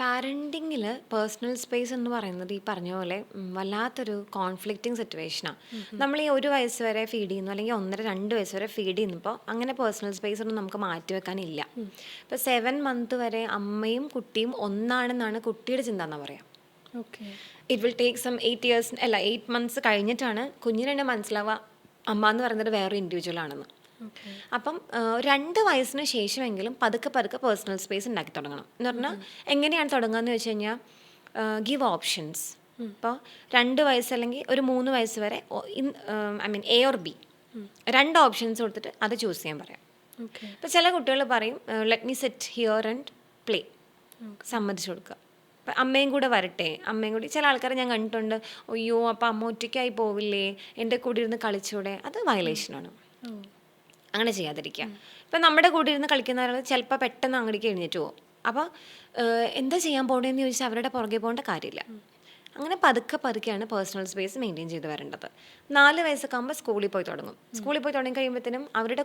പാരൻറ്റിങ്ങിൽ പേഴ്സണൽ സ്പേസ് എന്ന് പറയുന്നത് ഈ പറഞ്ഞ പോലെ വല്ലാത്തൊരു കോൺഫ്ലിക്റ്റിംഗ് സിറ്റുവേഷനാണ്. നമ്മൾ ഈ 1 വയസ്സ് വരെ ഫീഡ് ചെയ്യുന്നു, അല്ലെങ്കിൽ 1.5-2 വയസ്സ് വരെ ഫീഡ് ചെയ്യുന്നപ്പോൾ അങ്ങനെ പേഴ്സണൽ സ്പേസ് ഒന്നും നമുക്ക് മാറ്റി വെക്കാനില്ല. ഇപ്പോൾ 7 മന്ത് വരെ അമ്മയും കുട്ടിയും ഒന്നാണെന്നാണ് കുട്ടിയുടെ ചിന്ത എന്നാ പറയാം. It will take some 8 months കഴിഞ്ഞിട്ടാണ് കുഞ്ഞിന് തന്നെ മനസ്സിലാവുക അമ്മ എന്ന് പറയുന്നത് വേറെ ഇൻഡിവിജ്വൽ ആണെന്ന്. അപ്പം 2 വയസ്സിന് ശേഷമെങ്കിലും പതുക്കെ പേഴ്സണൽ സ്പേസ് ഉണ്ടാക്കി തുടങ്ങണം. എന്ന് പറഞ്ഞാൽ എങ്ങനെയാണ് തുടങ്ങുക എന്ന് വെച്ച് കഴിഞ്ഞാൽ ഗിവ് ഓപ്ഷൻസ്. ഇപ്പോൾ 2 വയസ്സ് അല്ലെങ്കിൽ ഒരു 3 വയസ്സ് വരെ A or B 2 ഓപ്ഷൻസ് കൊടുത്തിട്ട് അത് ചൂസ് ചെയ്യാൻ പറയാം. ഇപ്പോൾ ചില കുട്ടികൾ പറയും let me sit here and play, സമ്മതിച്ചു കൊടുക്കുക. അപ്പം അമ്മയും കൂടെ വരട്ടെ, അമ്മയും കൂടി. ചില ആൾക്കാരെ ഞാൻ കണ്ടിട്ടുണ്ട്, അയ്യോ അപ്പം അമ്മ ഒറ്റയ്ക്കായി പോവില്ലേ, എൻ്റെ കൂടെ ഇരുന്ന് കളിച്ചൂടെ. അത് വയലേഷനാണ്. അങ്ങനെ ചെയ്യാതിരിക്കുക. ഇപ്പം നമ്മുടെ കൂടെ ഇരുന്ന് കളിക്കുന്ന ഒരാൾ ചിലപ്പോൾ പെട്ടെന്ന് അങ്ങോട്ടേക്ക് എഴുന്നേറ്റ് പോകും. അപ്പോൾ എന്താ ചെയ്യാൻ പോകേണ്ടതെന്ന് ചോദിച്ചാൽ അവരുടെ പുറകെ പോകേണ്ട കാര്യമില്ല. അങ്ങനെ പതുക്കെയാണ് പേഴ്സണൽ സ്പേസ് മെയിൻറ്റെയിൻ ചെയ്ത് വരേണ്ടത്. 4 വയസ്സൊക്കെ ആകുമ്പോൾ സ്കൂളിൽ പോയി തുടങ്ങും. സ്കൂളിൽ പോയി തുടങ്ങി കഴിയുമ്പോഴത്തേനും അവരുടെ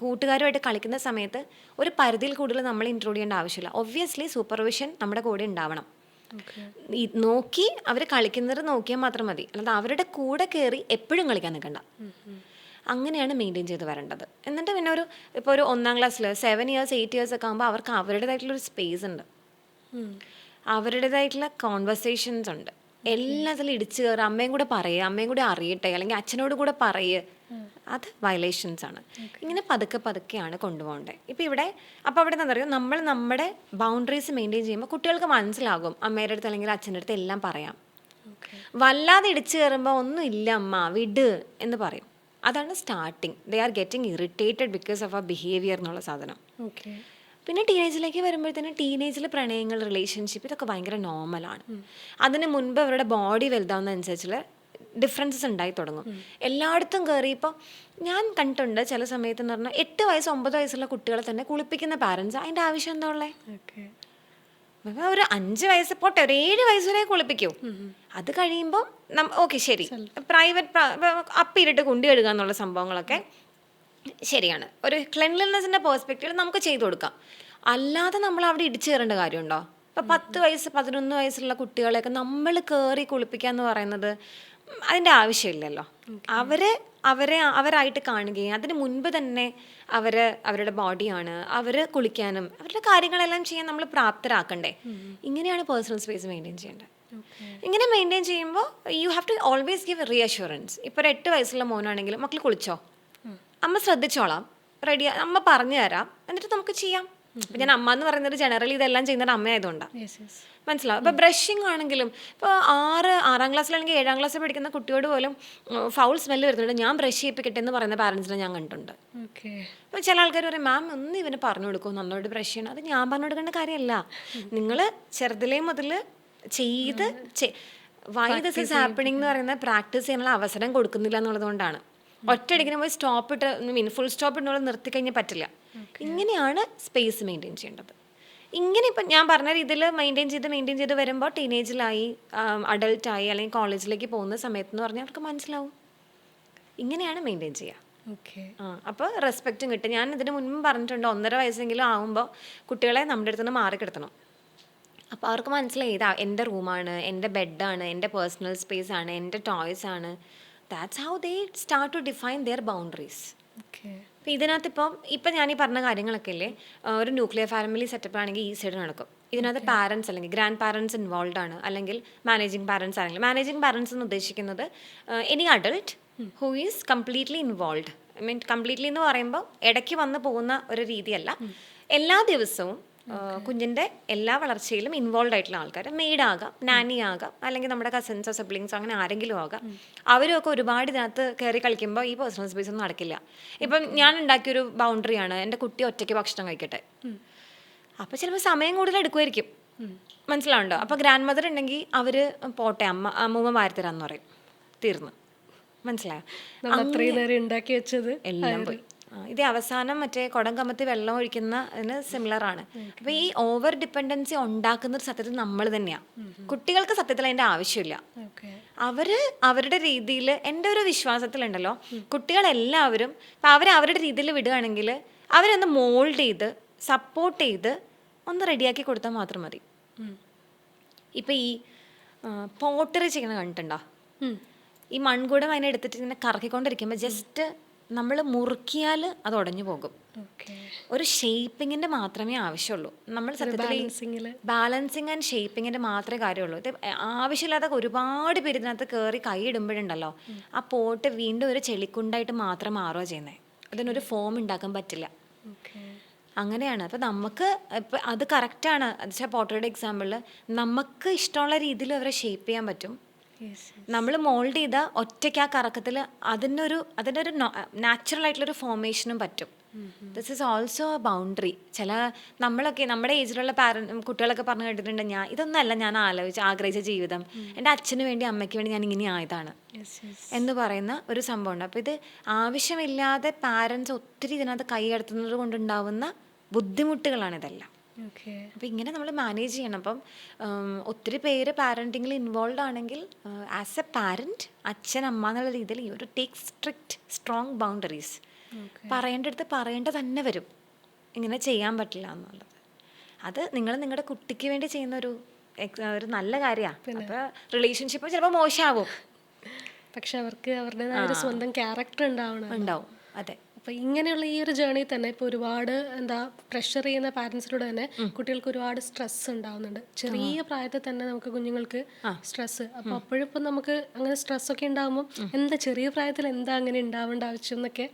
കൂട്ടുകാരുമായിട്ട് കളിക്കുന്ന സമയത്ത് ഒരു പരിധിയിൽ കൂടുതൽ നമ്മൾ ഇൻക്ലൂഡ് ചെയ്യേണ്ട ആവശ്യമില്ല. ഒബ്വിയസ്ലി സൂപ്പർവിഷൻ നമ്മുടെ കൂടെ ഉണ്ടാവണം. നോക്കി അവർ കളിക്കുന്നത് നോക്കിയാൽ മാത്രം മതി, അല്ലാതെ അവരുടെ കൂടെ കയറി എപ്പോഴും കളിക്കാൻ നിൽക്കണ്ട. അങ്ങനെയാണ് മെയിൻറ്റെയിൻ ചെയ്ത് വരേണ്ടത്. എന്നിട്ട് പിന്നെ ഇപ്പോൾ ഒരു 1-ാം ക്ലാസ്സിൽ 7 ഇയേഴ്സ് 8 ഇയേഴ്സ് ഒക്കെ ആകുമ്പോൾ അവർക്ക് അവരുടേതായിട്ടുള്ളൊരു സ്പേസ് ഉണ്ട്, അവരുടേതായിട്ടുള്ള കോൺവെർസേഷൻസ് ഉണ്ട്. എല്ലാത്തിലും ഇടിച്ചു കയറുക, അമ്മയും കൂടെ പറയുക, അമ്മയും കൂടെ അറിയട്ടെ, അല്ലെങ്കിൽ അച്ഛനോട് കൂടെ പറയുക, അത് വയലേഷൻസ് ആണ്. ഇങ്ങനെ പതുക്കെയാണ് കൊണ്ടുപോകേണ്ടത്. ഇപ്പോൾ അവിടെ എന്താ പറയുക, നമ്മൾ നമ്മുടെ ബൗണ്ടറീസ് മെയിൻറ്റെയിൻ ചെയ്യുമ്പോൾ കുട്ടികൾക്ക് മനസ്സിലാകും അമ്മയുടെ അടുത്ത് അല്ലെങ്കിൽ അച്ഛൻ്റെ അടുത്ത് എല്ലാം പറയാം. വല്ലാതെ ഇടിച്ചു കയറുമ്പോൾ ഒന്നും ഇല്ല അമ്മ വിട് എന്ന് പറയും. അതാണ് starting. They are getting irritated because of ആ ബിഹേവിയർ എന്നുള്ള സാധനം. പിന്നെ ടീനേജിലേക്ക് വരുമ്പോഴത്തേനും ടീനേജിൽ പ്രണയങ്ങൾ, റിലേഷൻഷിപ്പ് ഇതൊക്കെ ഭയങ്കര നോർമലാണ്. അതിന് മുൻപ് അവരുടെ ബോഡി വലുതാവുന്നതനുസരിച്ചുള്ള ഡിഫറൻസസ് ഉണ്ടായി തുടങ്ങും. എല്ലായിടത്തും കയറി ഇപ്പോൾ ഞാൻ കണ്ടിട്ടുണ്ട് ചില സമയത്ത് എന്ന് പറഞ്ഞാൽ 8 വയസ്സ് 9 വയസ്സുള്ള കുട്ടികളെ തന്നെ കുളിപ്പിക്കുന്ന പാരൻസ്. അതിൻ്റെ ആവശ്യം എന്താ ഉള്ളത്? ഒരു 5 വയസ്സ് പോട്ടെ, ഒരു 7 വയസ്സ് വരെ കുളിപ്പിക്കൂ. അത് കഴിയുമ്പോൾ ഓക്കെ ശരി, പ്രൈവറ്റ് അപ്പിയിലിട്ട് കുണ്ടി കഴുകുക എന്നുള്ള സംഭവങ്ങളൊക്കെ ശരിയാണ്. ഒരു ക്ലെൻലിനെസ്സിൻ്റെ പേഴ്സ്പെക്റ്റീവിൽ നമുക്ക് ചെയ്തു കൊടുക്കാം. അല്ലാതെ നമ്മൾ അവിടെ ഇടിച്ചു കയറേണ്ട കാര്യമുണ്ടോ? ഇപ്പോൾ 10 വയസ്സ് 11 വയസ്സുള്ള കുട്ടികളെയൊക്കെ നമ്മൾ കയറി കുളിപ്പിക്കുക എന്ന് പറയുന്നത് അതിൻ്റെ ആവശ്യമില്ലല്ലോ. അവരായിട്ട് കാണുകയും അതിന് മുൻപ് തന്നെ അവരുടെ ബോഡിയാണ്, അവർ കുളിക്കാനും അവരുടെ കാര്യങ്ങളെല്ലാം ചെയ്യാൻ നമ്മൾ പ്രാപ്തരാക്കണ്ടേ. ഇങ്ങനെയാണ് പേഴ്സണൽ സ്പേസ് മെയിൻറ്റെയിൻ ചെയ്യേണ്ടത്. ഇങ്ങനെ മെയിൻറ്റെയിൻ ചെയ്യുമ്പോൾ you have to always give reassurance. ഇപ്പോൾ ഒരു 8 വയസ്സുള്ള മോനാണെങ്കിലും മക്കൾ കുളിച്ചോ, അമ്മ ശ്രദ്ധിച്ചോളാം, റെഡി, അമ്മ പറഞ്ഞു തരാം, എന്നിട്ട് നമുക്ക് ചെയ്യാം. ഇപ്പം ഞാൻ അമ്മ എന്ന് പറയുന്നത് ജനറലി ഇതെല്ലാം ചെയ്യുന്നത് അമ്മയായതുകൊണ്ടാണ്. മനസ്സിലാവും. ഇപ്പോൾ ബ്രഷിങ് ആണെങ്കിലും ഇപ്പോൾ 6-ാം ക്ലാസ്സിലാണെങ്കിൽ 7-ാം ക്ലാസ്സിൽ പഠിക്കുന്ന കുട്ടിയോട് പോലും ഫൗൾ സ്മെല്ല് വരുന്നുണ്ട്, ഞാൻ ബ്രഷ് ചെയ്യിപ്പിക്കട്ടെ എന്ന് പറയുന്ന പാരൻസിനെ ഞാൻ കണ്ടിട്ടുണ്ട്. അപ്പോൾ ചില ആൾക്കാർ പറയും മാം ഒന്ന് ഇവന് പറഞ്ഞു കൊടുക്കും നന്നായിട്ട് ബ്രഷ് ചെയ്യണം. അത് ഞാൻ പറഞ്ഞു കൊടുക്കേണ്ട കാര്യമല്ല. നിങ്ങൾ ചെറുതിലേ മുതൽ ചെയ്ത് വൈ ദിസ് ഈസ് ഹാപ്പനിങ് എന്ന് പറയുന്ന പ്രാക്ടീസ് ചെയ്യാനുള്ള അവസരം കൊടുക്കുന്നില്ല എന്നുള്ളതുകൊണ്ടാണ്. ഒറ്റയടിക്കിനും പോയി ഫുൾ സ്റ്റോപ്പ് ഇട്ടുള്ളത് നിർത്തിക്കഴിഞ്ഞാൽ പറ്റില്ല. ഇങ്ങനെയാണ് സ്പേസ് മെയിൻറ്റെയിൻ ചെയ്യേണ്ടത്. ഇങ്ങനെ ഇപ്പം ഞാൻ പറഞ്ഞ രീതിയിൽ മെയിൻറ്റെയിൻ ചെയ്ത് വരുമ്പോൾ ടീനേജിലായി, അഡൾട്ടായി, അല്ലെങ്കിൽ കോളേജിലേക്ക് പോകുന്ന സമയത്ത് എന്ന് പറഞ്ഞാൽ അവർക്ക് മനസ്സിലാവും ഇങ്ങനെയാണ് മെയിൻറ്റെയിൻ ചെയ്യുക. അപ്പോൾ റെസ്പെക്റ്റും കിട്ടും. ഞാൻ ഇതിന് മുൻപ് പറഞ്ഞിട്ടുണ്ട് 1.5 വയസ്സെങ്കിലും ആകുമ്പോൾ കുട്ടികളെ നമ്മുടെ അടുത്തുനിന്ന് മാറിക്കിടത്തണം. അപ്പോൾ അവർക്ക് മനസ്സിലായി ഇതാ എൻ്റെ റൂമാണ്, എൻ്റെ ബെഡാണ്, എൻ്റെ പേഴ്സണൽ സ്പേസ് ആണ്, എൻ്റെ ടോയ്സ് ആണ്. That's how they start to define their boundaries. Okay. അപ്പം ഇതിനകത്ത് ഇപ്പം ഞാൻ ഈ പറഞ്ഞ കാര്യങ്ങളൊക്കെ ഇല്ലേ, ഒരു ന്യൂക്ലിയർ ഫാമിലി സെറ്റപ്പ് ആണെങ്കിൽ ഈ സൈഡ് നടക്കും. ഇതിനകത്ത് പാരൻസ് അല്ലെങ്കിൽ ഗ്രാൻഡ് പാരൻസ് ഇൻവോൾവ് ആണ്, അല്ലെങ്കിൽ മാനേജിങ് പാരൻസ് ആണെങ്കിൽ, മാനേജിങ് പാരൻസ് എന്ന് ഉദ്ദേശിക്കുന്നത് any adult who is completely involve. I mean completely എന്ന് പറയുമ്പോൾ ഇടയ്ക്ക് വന്ന് പോകുന്ന ഒരു രീതിയല്ല, എല്ലാ ദിവസവും കുഞ്ഞിൻ്റെ എല്ലാ വളർച്ചയിലും ഇൻവോൾവ് ആയിട്ടുള്ള ആൾക്കാർ, മെയ്ഡാകാം, നാനി ആകാം, അല്ലെങ്കിൽ നമ്മുടെ കസിൻസോ സിബ്ലിങ്സോ അങ്ങനെ ആരെങ്കിലും ആകാം. അവരൊക്കെ ഒരുപാട് ഇതിനകത്ത് കയറി കളിക്കുമ്പോൾ ഈ പേഴ്സണൽ സ്പേസ് ഒന്നും നടക്കില്ല. ഇപ്പം ഞാൻ ഉണ്ടാക്കിയൊരു ബൗണ്ടറിയാണ് എൻ്റെ കുട്ടി ഒറ്റയ്ക്ക് ഭക്ഷണം കഴിക്കട്ടെ. അപ്പോൾ ചിലപ്പോൾ സമയം കൂടുതൽ എടുക്കുമായിരിക്കും, മനസ്സിലാവുണ്ടോ? അപ്പോൾ ഗ്രാൻഡ് മദർ ഉണ്ടെങ്കിൽ അവർ പോട്ടെ അമ്മൂമ്മ വാരിത്തരാന്ന് പറയും, തീർന്നു. മനസ്സിലായോ? അത്രയും നേരം ഉണ്ടാക്കി വെച്ചത് എല്ലാം പോയി. ഇത് അവസാനം മറ്റേ കുടം കമത്തി വെള്ളം ഒഴിക്കുന്നതിന് സിമിലർ ആണ്. അപ്പോൾ ഈ ഓവർ ഡിപ്പെൻഡൻസി ഉണ്ടാക്കുന്നത് സത്യത്തിൽ നമ്മൾ തന്നെയാണ്. കുട്ടികൾക്ക് സത്യത്തിൽ അതിൻ്റെ ആവശ്യമില്ല. അവരുടെ രീതിയിൽ, എൻ്റെ ഒരു വിശ്വാസത്തിലുണ്ടല്ലോ, കുട്ടികളെല്ലാവരും ഇപ്പം അവരുടെ രീതിയിൽ വിടുകയാണെങ്കിൽ അവരൊന്ന് മോൾഡ് ചെയ്ത് സപ്പോർട്ട് ചെയ്ത് ഒന്ന് റെഡിയാക്കി കൊടുത്താൽ മാത്രം മതി. ഇപ്പം ഈ പോട്ടറി ചെയ്യണ കണ്ടിട്ടുണ്ടോ? ഈ മൺകൂടം അതിനെ എടുത്തിട്ട് ഇങ്ങനെ കറക്കിക്കൊണ്ടിരിക്കുമ്പോൾ ജസ്റ്റ് നമ്മൾ മുറുക്കിയാൽ അത് ഉടഞ്ഞു പോകും. ഒരു ഷേപ്പിങ്ങിൻ്റെ മാത്രമേ ആവശ്യമുള്ളൂ. നമ്മൾ സത്യത്തിൽ ബാലൻസിങ് ആൻഡ് ഷേപ്പിങ്ങിൻ്റെ മാത്രമേ കാര്യമുള്ളൂ. ഇത് ആവശ്യമില്ലാത്ത ഒരുപാട് പേര് ഇതിനകത്ത് കയറി കൈ ഇടുമ്പോഴുണ്ടല്ലോ, ആ പോട്ട് വീണ്ടും ഒരു ചെളിക്കുണ്ടായിട്ട് മാത്രം മാറുക ചെയ്യുന്നത്. അതിനൊരു ഫോം ഉണ്ടാക്കാൻ പറ്റില്ല. അങ്ങനെയാണ്. അപ്പോൾ നമുക്ക് ഇപ്പം അത് കറക്റ്റാണ്. എന്നുവെച്ചാൽ പോട്ടറിയുടെ എക്സാമ്പിളിൽ നമുക്ക് ഇഷ്ടമുള്ള രീതിയിൽ അവരെ ഷേപ്പ് ചെയ്യാൻ പറ്റും. നമ്മൾ മോൾഡ് ചെയ്ത ഒറ്റയ്ക്ക് ആ കറക്കത്തിൽ അതിൻ്റെ ഒരു നാച്ചുറൽ ആയിട്ടുള്ളൊരു ഫോർമേഷനും പറ്റും. This is also A boundary. നമ്മളൊക്കെ നമ്മുടെ ഏജിലുള്ള കുട്ടികളൊക്കെ പറഞ്ഞു കേട്ടിട്ടുണ്ട്, ഇതൊന്നല്ല ഞാൻ ആഗ്രഹിച്ച ജീവിതം, എൻ്റെ അച്ഛന് വേണ്ടി അമ്മയ്ക്ക് വേണ്ടി ഞാൻ ഇങ്ങനെ ആയതാണ് എന്ന് പറയുന്ന ഒരു സംഭവമുണ്ട്. അപ്പോൾ ഇത് ആവശ്യമില്ലാതെ പാരൻസ് ഒത്തിരി ഇതിനകത്ത് കൈ കടത്തുന്നത് കൊണ്ടുണ്ടാവുന്ന ബുദ്ധിമുട്ടുകളാണ് ഇതെല്ലാം. അപ്പം ഇങ്ങനെ നമ്മൾ മാനേജ് ചെയ്യണം. അപ്പം ഒത്തിരി പേര് പാരൻറ്റിങ്ങിൽ ഇൻവോൾവ് ആണെങ്കിൽ ആസ് എ പാരൻറ്റ്, അച്ഛൻ അമ്മ എന്നുള്ള രീതിയിൽ you to take strict strong boundaries. പറയേണ്ടടുത്ത് പറയേണ്ട തന്നെ വരും, ഇങ്ങനെ ചെയ്യാൻ പറ്റില്ല എന്നുള്ളത്. അത് നിങ്ങൾ നിങ്ങളുടെ കുട്ടിക്ക് വേണ്ടി ചെയ്യുന്ന ഒരു നല്ല കാര്യമാണ്. അപ്പോൾ റിലേഷൻഷിപ്പ് ചിലപ്പോൾ മോശമാവും, പക്ഷെ അവർക്ക് അവരുടേതായ ഒരു സ്വന്തം ക്യാരക്ടർ ഉണ്ടാവും. അതെ. അപ്പോൾ ഇങ്ങനെയുള്ള ഈ ഒരു ജേർണി തന്നെ ഇപ്പോൾ ഒരുപാട് പ്രഷർ ചെയ്യുന്ന പാരൻസിലൂടെ തന്നെ കുട്ടികൾക്ക് ഒരുപാട് സ്ട്രെസ് ഉണ്ടാവുന്നുണ്ട്. ചെറിയ പ്രായത്തിൽ തന്നെ നമുക്ക് കുഞ്ഞുങ്ങൾക്ക് സ്ട്രെസ്. അപ്പോൾ അപ്പോഴിപ്പോൾ നമുക്ക് അങ്ങനെ സ്ട്രെസ്സൊക്കെ ഉണ്ടാകുമ്പോൾ ചെറിയ പ്രായത്തിൽ എന്താ അങ്ങനെ ഉണ്ടാവേണ്ട ആവശ്യം എന്നൊക്കെ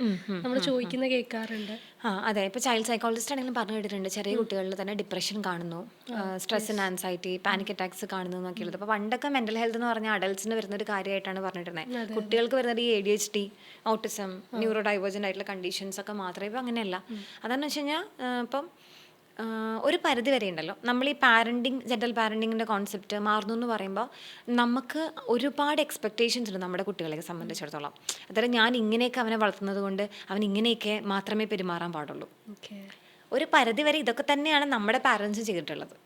നമ്മൾ ചോദിക്കുന്ന കേൾക്കാറുണ്ട്. അതെ. ഇപ്പോൾ ചൈൽഡ് സൈക്കോളജിസ്റ്റ് ആണെങ്കിലും പറഞ്ഞു കേട്ടിട്ടുണ്ട്, ചെറിയ കുട്ടികളിൽ തന്നെ ഡിപ്രഷൻ കാണുന്നു, stress and anxiety, panic attacks കാണുന്നു എന്നൊക്കെയുള്ളത്. അപ്പോൾ പണ്ടൊക്കെ മെൻ്റൽ ഹെൽത്ത് എന്ന് പറഞ്ഞാൽ അഡൽട്സിന് വരുന്നൊരു കാര്യമായിട്ടാണ് പറഞ്ഞിട്ടുള്ളത്. കുട്ടികൾക്ക് വരുന്നത് ഈ ADHD, ഓട്ടിസം, ന്യൂറോ ഡൈവേർജൻ്റ് ആയിട്ടുള്ള കണ്ടീഷൻസ് ഒക്കെ മാത്രമേ. ഇപ്പം അങ്ങനെയല്ല. അതെന്ന് വെച്ച് കഴിഞ്ഞാൽ ഇപ്പം ഒരു പരിധി വരെ ഉണ്ടല്ലോ നമ്മൾ ഈ ജെൻറൽ പാരൻറ്റിങ്ങിൻ്റെ കോൺസെപ്റ്റ് മാറുന്നു എന്ന് പറയുമ്പോൾ നമുക്ക് ഒരുപാട് എക്സ്പെക്റ്റേഷൻസ് ഉണ്ട് നമ്മുടെ കുട്ടികളെ സംബന്ധിച്ചിടത്തോളം. അതായത് ഞാൻ ഇങ്ങനെയൊക്കെ അവനെ വളർത്തുന്നത് കൊണ്ട് അവൻ ഇങ്ങനെയൊക്കെ മാത്രമേ പെരുമാറാൻ പാടുള്ളൂ. ഒരു പരിധി വരെ ഇതൊക്കെ തന്നെയാണ് നമ്മുടെ പാരൻസ് ചെയ്തിട്ടുള്ളത്.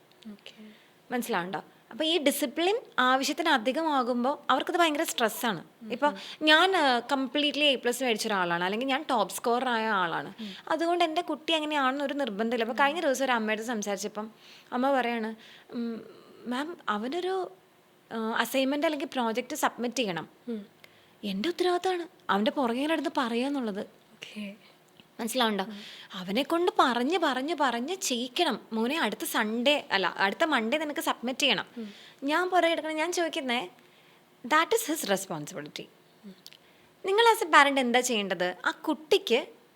മനസ്സിലാവുണ്ടോ? അപ്പോൾ ഈ ഡിസിപ്ലിൻ ആവശ്യത്തിന് അധികമാകുമ്പോൾ അവർക്കത് ഭയങ്കര സ്ട്രെസ്സാണ്. ഇപ്പോൾ ഞാൻ കംപ്ലീറ്റ്ലി A+ മേടിച്ച ഒരാളാണ്, അല്ലെങ്കിൽ ഞാൻ ടോപ്പ് സ്കോറർ ആയ ആളാണ്, അതുകൊണ്ട് എൻ്റെ കുട്ടി എങ്ങനെയാണെന്നൊരു നിർബന്ധമില്ല. അപ്പോൾ കഴിഞ്ഞ ദിവസം ഒരു അമ്മയോട് സംസാരിച്ചപ്പം അമ്മ പറയാണ്, മാം അവനൊരു അസൈൻമെൻറ്റ് അല്ലെങ്കിൽ പ്രോജക്റ്റ് സബ്മിറ്റ് ചെയ്യണം, എൻ്റെ ഉത്തരവാദിത്തമാണ് അവൻ്റെ പുറകെ നടന്ന് പറയുക എന്നുള്ളത്. മനസ്സിലാവുണ്ടോ? അവനെ കൊണ്ട് പറഞ്ഞ് ചെയ്യിക്കണം, മോനെ അടുത്ത മൺഡേ നിനക്ക് സബ്മിറ്റ് ചെയ്യണം. ഞാൻ പുറകെ എടുക്കണം. ഞാൻ ചോദിക്കുന്നേ, ദാറ്റ് ഈസ് ഹിസ് റെസ്പോൺസിബിലിറ്റി. നിങ്ങൾ ആസ് എ പാരൻ്റ് എന്താ ചെയ്യേണ്ടത്? ആ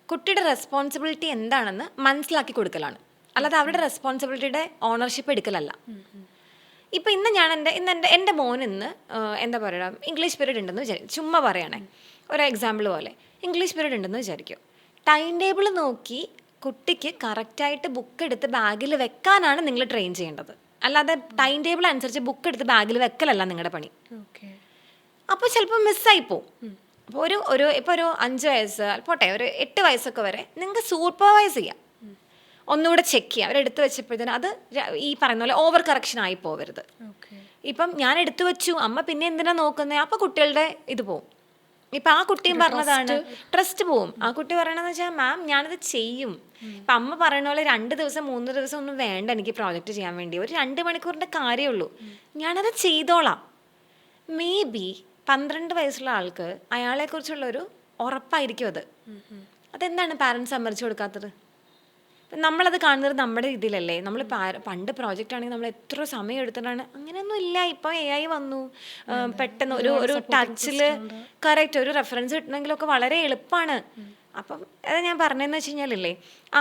കുട്ടിയുടെ റെസ്പോൺസിബിലിറ്റി എന്താണെന്ന് മനസ്സിലാക്കി കൊടുക്കലാണ്, അല്ലാതെ അവരുടെ റെസ്പോൺസിബിലിറ്റിയുടെ ഓണർഷിപ്പ് എടുക്കലല്ല. ഇപ്പം എൻ്റെ മോൻ എന്താ പറയുക, ഇംഗ്ലീഷ് പീരീഡ് ഉണ്ടെന്ന് വിചാരിക്കും, ചുമ്മാ പറയണേ, ഒരു എക്സാമ്പിൾ പോലെ ഇംഗ്ലീഷ് പീരീഡ് ഉണ്ടെന്ന് വിചാരിക്കും. ടൈം ടേബിൾ നോക്കി കുട്ടിക്ക് കറക്റ്റായിട്ട് ബുക്ക് എടുത്ത് ബാഗിൽ വെക്കാനാണ് നിങ്ങൾ ട്രെയിൻ ചെയ്യേണ്ടത്, അല്ലാതെ ടൈം ടേബിൾ അനുസരിച്ച് ബുക്ക് എടുത്ത് ബാഗിൽ വെക്കലല്ല നിങ്ങളുടെ പണി. അപ്പോൾ ചിലപ്പോൾ മിസ്സായി പോവും. അപ്പോൾ ഒരു 5 വയസ്സ് പോട്ടെ, ഒരു 8 വയസ്സൊക്കെ വരെ നിങ്ങൾക്ക് സൂപ്പർവൈസ് ചെയ്യാം, ഒന്നുകൂടെ ചെക്ക് ചെയ്യാം. അവരെടുത്ത് വെച്ചപ്പോഴത്തേനും അത് ഈ പറയുന്ന പോലെ ഓവർ കറക്ഷൻ ആയി പോവരുത്. ഇപ്പം ഞാൻ എടുത്തു വെച്ചു, അമ്മ പിന്നെ എന്തിനാ നോക്കുന്നത്, അപ്പോൾ കുട്ടികളുടെ ഇത് പോവും. ഇപ്പം ആ കുട്ടിയും പറഞ്ഞതാണ്, ട്രസ്റ്റ് പോവും. ആ കുട്ടി പറയണതെന്ന് വെച്ചാൽ, മാം ഞാനത് ചെയ്യും. ഇപ്പം അമ്മ പറയണ പോലെ 2 ദിവസം 3 ദിവസം ഒന്നും വേണ്ട എനിക്ക് പ്രോജക്റ്റ് ചെയ്യാൻ വേണ്ടി, ഒരു 2 മണിക്കൂറിൻ്റെ കാര്യമുള്ളൂ, ഞാനത് ചെയ്തോളാം. മേ ബി 12 വയസ്സുള്ള ആൾക്ക് അയാളെക്കുറിച്ചുള്ളൊരു ഉറപ്പായിരിക്കും അത്. അതെന്താണ് പാരൻസ് സമ്മതിച്ചു കൊടുക്കാത്തത്? നമ്മളത് കാണുന്നത് നമ്മുടെ ഇതിലല്ലേ. നമ്മൾ പണ്ട് പ്രോജക്റ്റ് ആണെങ്കിൽ നമ്മൾ എത്ര സമയം എടുത്തിട്ടാണ്. അങ്ങനെയൊന്നും ഇല്ല. ഇപ്പോൾ AI വന്നു, പെട്ടെന്ന് ഒരു ടച്ചിൽ കറക്റ്റ് ഒരു റെഫറൻസ് കിട്ടണമെങ്കിലൊക്കെ വളരെ എളുപ്പമാണ്. അപ്പം അത് ഞാൻ പറഞ്ഞതെന്ന് വെച്ച് കഴിഞ്ഞാലല്ലേ,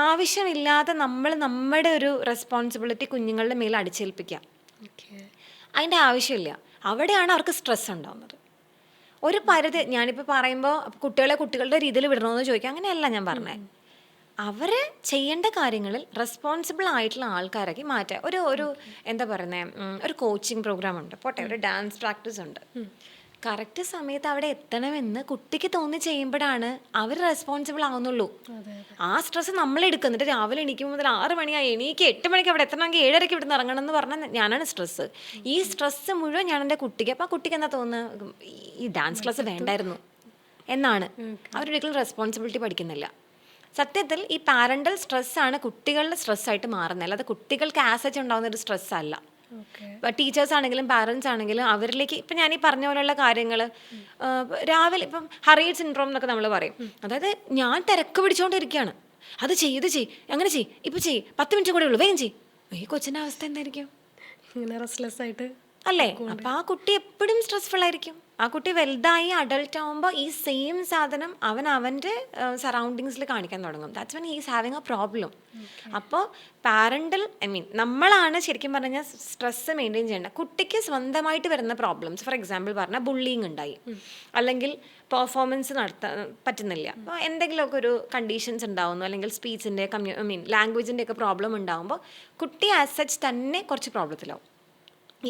ആവശ്യമില്ലാതെ നമ്മൾ നമ്മുടെ ഒരു റെസ്പോൺസിബിലിറ്റി കുഞ്ഞുങ്ങളുടെ മേൽ അടിച്ചേൽപ്പിക്കുക. അതിൻ്റെ ആവശ്യമില്ല. അവിടെയാണ് അവർക്ക് സ്ട്രെസ് ഉണ്ടാകുന്നത്. ഒരു പരിധി ഞാനിപ്പോൾ പറയുമ്പോൾ കുട്ടികളുടെ രീതിയിൽ വിടണമെന്ന് ചോദിക്കുക, അങ്ങനെയല്ല ഞാൻ പറഞ്ഞത്. അവർ ചെയ്യേണ്ട കാര്യങ്ങളിൽ റെസ്പോൺസിബിൾ ആയിട്ടുള്ള ആൾക്കാരാക്കി മാറ്റുക. ഒരു എന്താ പറയുന്നത്, ഒരു കോച്ചിങ് പ്രോഗ്രാം ഉണ്ട്, പോട്ടെ, ഒരു ഡാൻസ് പ്രാക്ടീസ് ഉണ്ട്. കറക്റ്റ് സമയത്ത് അവിടെ എത്തണമെന്ന് കുട്ടിക്ക് തോന്നി ചെയ്യുമ്പോഴാണ് അവർ റെസ്പോൺസിബിൾ ആവുന്നുള്ളൂ. ആ സ്ട്രെസ് നമ്മൾ എടുക്കുന്നിട്ട് രാവിലെ എണീക്കുമ്പോൾ മുതൽ 6 മണിയായി, എനിക്ക് 8 മണിക്ക് അവിടെ എത്തണമെങ്കിൽ 7:30 ഇവിടെ നിന്ന് ഇറങ്ങണം എന്ന് പറഞ്ഞാൽ ഞാനാണ് സ്ട്രെസ്. ഈ സ്ട്രെസ് മുഴുവൻ ഞാൻ എൻ്റെ കുട്ടിക്ക്. അപ്പോൾ ആ കുട്ടിക്ക് എന്താ തോന്നുന്നത്, ഈ ഡാൻസ് ക്ലാസ് വേണ്ടായിരുന്നു എന്നാണ്. അവരൊരിക്കലും റെസ്പോൺസിബിലിറ്റി പഠിക്കുന്നില്ല. സത്യത്തിൽ ഈ പാരൻ്റൽ സ്ട്രെസ്സാണ് കുട്ടികളുടെ സ്ട്രെസ്സായിട്ട് മാറുന്നത്, അല്ലാതെ കുട്ടികൾക്ക് ആസച്ച് ഉണ്ടാകുന്ന ഒരു സ്ട്രെസ്സല്ല. ടീച്ചേഴ്സ് ആണെങ്കിലും പാരൻസ് ആണെങ്കിലും അവരിലേക്ക് ഇപ്പം ഞാൻ ഈ പറഞ്ഞ പോലെയുള്ള കാര്യങ്ങൾ രാവിലെ ഇപ്പം ഹറീഡ് സിൻഡ്രോം എന്നൊക്കെ നമ്മൾ പറയും. അതായത് ഞാൻ തിരക്ക് പിടിച്ചുകൊണ്ടിരിക്കുകയാണ്, അത് ചെയ്യ് അങ്ങനെ ചെയ്യ്, ഇപ്പം ചെയ്യ്, 10 മിനിറ്റ് കൂടെ ഉള്ളൂ, വേഗം ചെയ്യ്. ഈ കൊച്ചിൻ്റെ അവസ്ഥ എന്തായിരിക്കും? ഇങ്ങനെ റെസ്റ്റ്ലെസ് ആയിട്ട് അല്ലേ? അപ്പം ആ കുട്ടി എപ്പോഴും സ്ട്രെസ്ഫുൾ ആയിരിക്കും. ആ കുട്ടി വലുതായി അഡൾട്ട് ആകുമ്പോൾ ഈ സെയിം സാധനം അവൻ്റെ സറൗണ്ടിങ്സിൽ കാണിക്കാൻ തുടങ്ങും. That's when he is having A problem. അപ്പോൾ പാരൻ്റൽ നമ്മളാണ് ശരിക്കും പറഞ്ഞാൽ സ്ട്രെസ്സ് മെയിൻറ്റെയിൻ ചെയ്യേണ്ടത്. കുട്ടിക്ക് സ്വന്തമായിട്ട് വരുന്ന പ്രോബ്ലംസ്, ഫോർ എക്സാമ്പിൾ പറഞ്ഞാൽ ബുള്ളിങ് ഉണ്ടായി, അല്ലെങ്കിൽ പെർഫോമൻസ് നടത്താൻ പറ്റുന്നില്ല, അപ്പോൾ എന്തെങ്കിലുമൊക്കെ ഒരു കണ്ടീഷൻസ് ഉണ്ടാവുന്നു, അല്ലെങ്കിൽ സ്പീച്ചിൻ്റെ ലാംഗ്വേജിൻ്റെ ഒക്കെ പ്രോബ്ലം ഉണ്ടാകുമ്പോൾ കുട്ടി ആസ് സച്ച് തന്നെ കുറച്ച് പ്രോബ്ലത്തിലാവും.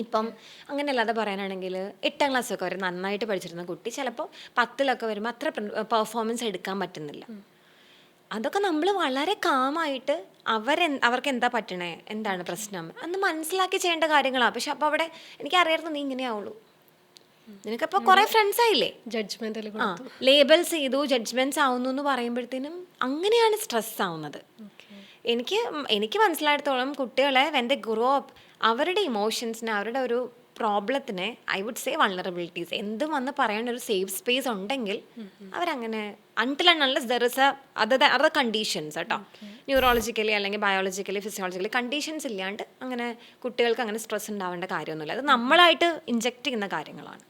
ഇപ്പം അങ്ങനെയല്ലാതെ പറയാനാണെങ്കിൽ 8ാം ക്ലാസ്സൊക്കെ വരെ നന്നായിട്ട് പഠിച്ചിരുന്ന കുട്ടി ചിലപ്പോൾ 10ലൊക്കെ വരുമ്പോൾ അത്ര പെർഫോമൻസ് എടുക്കാൻ പറ്റുന്നില്ല. അതൊക്കെ നമ്മൾ വളരെ കാമായിട്ട് അവർക്ക് എന്താ പറ്റണേ, എന്താണ് പ്രശ്നം എന്ന് മനസ്സിലാക്കി ചെയ്യേണ്ട കാര്യങ്ങളാണ്. പക്ഷെ അപ്പോൾ അവിടെ എനിക്കറിയായിരുന്നു നീ ഇങ്ങനെയാവുള്ളൂ, നിനക്കപ്പോൾ കുറേ ഫ്രണ്ട്സ് ആയില്ലേ, ജഡ്ജ്മെന്റിൽ ലേബൽസ് ചെയ്തു, ജഡ്ജ്മെൻറ്റ്സ് ആവുന്നു എന്ന് പറയുമ്പോഴത്തേനും അങ്ങനെയാണ് സ്ട്രെസ് ആവുന്നത്. എനിക്ക് മനസ്സിലായിടത്തോളം കുട്ടികളെ വെൻ ദേ ഗ്രോ അപ്പ് അവരുടെ ഇമോഷൻസിനെ, അവരുടെ ഒരു പ്രോബ്ലത്തിനെ, ഐ വുഡ് സേ വൾണറബിലിറ്റീസ് എന്തും വന്ന് പറയാൻ ഒരു സേഫ് സ്പേസ് ഉണ്ടെങ്കിൽ അവരങ്ങനെ until and unless there is other conditions കേട്ടോ, ന്യൂറോളജിക്കലി അല്ലെങ്കിൽ ബയോളജിക്കലി ഫിസിയോളജിക്കലി കണ്ടീഷൻസ് ഇല്ലാണ്ട് അങ്ങനെ കുട്ടികൾക്ക് അങ്ങനെ സ്ട്രെസ് ഉണ്ടാവേണ്ട കാര്യമൊന്നുമില്ല. അത് നമ്മളായിട്ട് ഇൻജെക്റ്റ് ചെയ്യുന്ന കാര്യങ്ങളാണ്.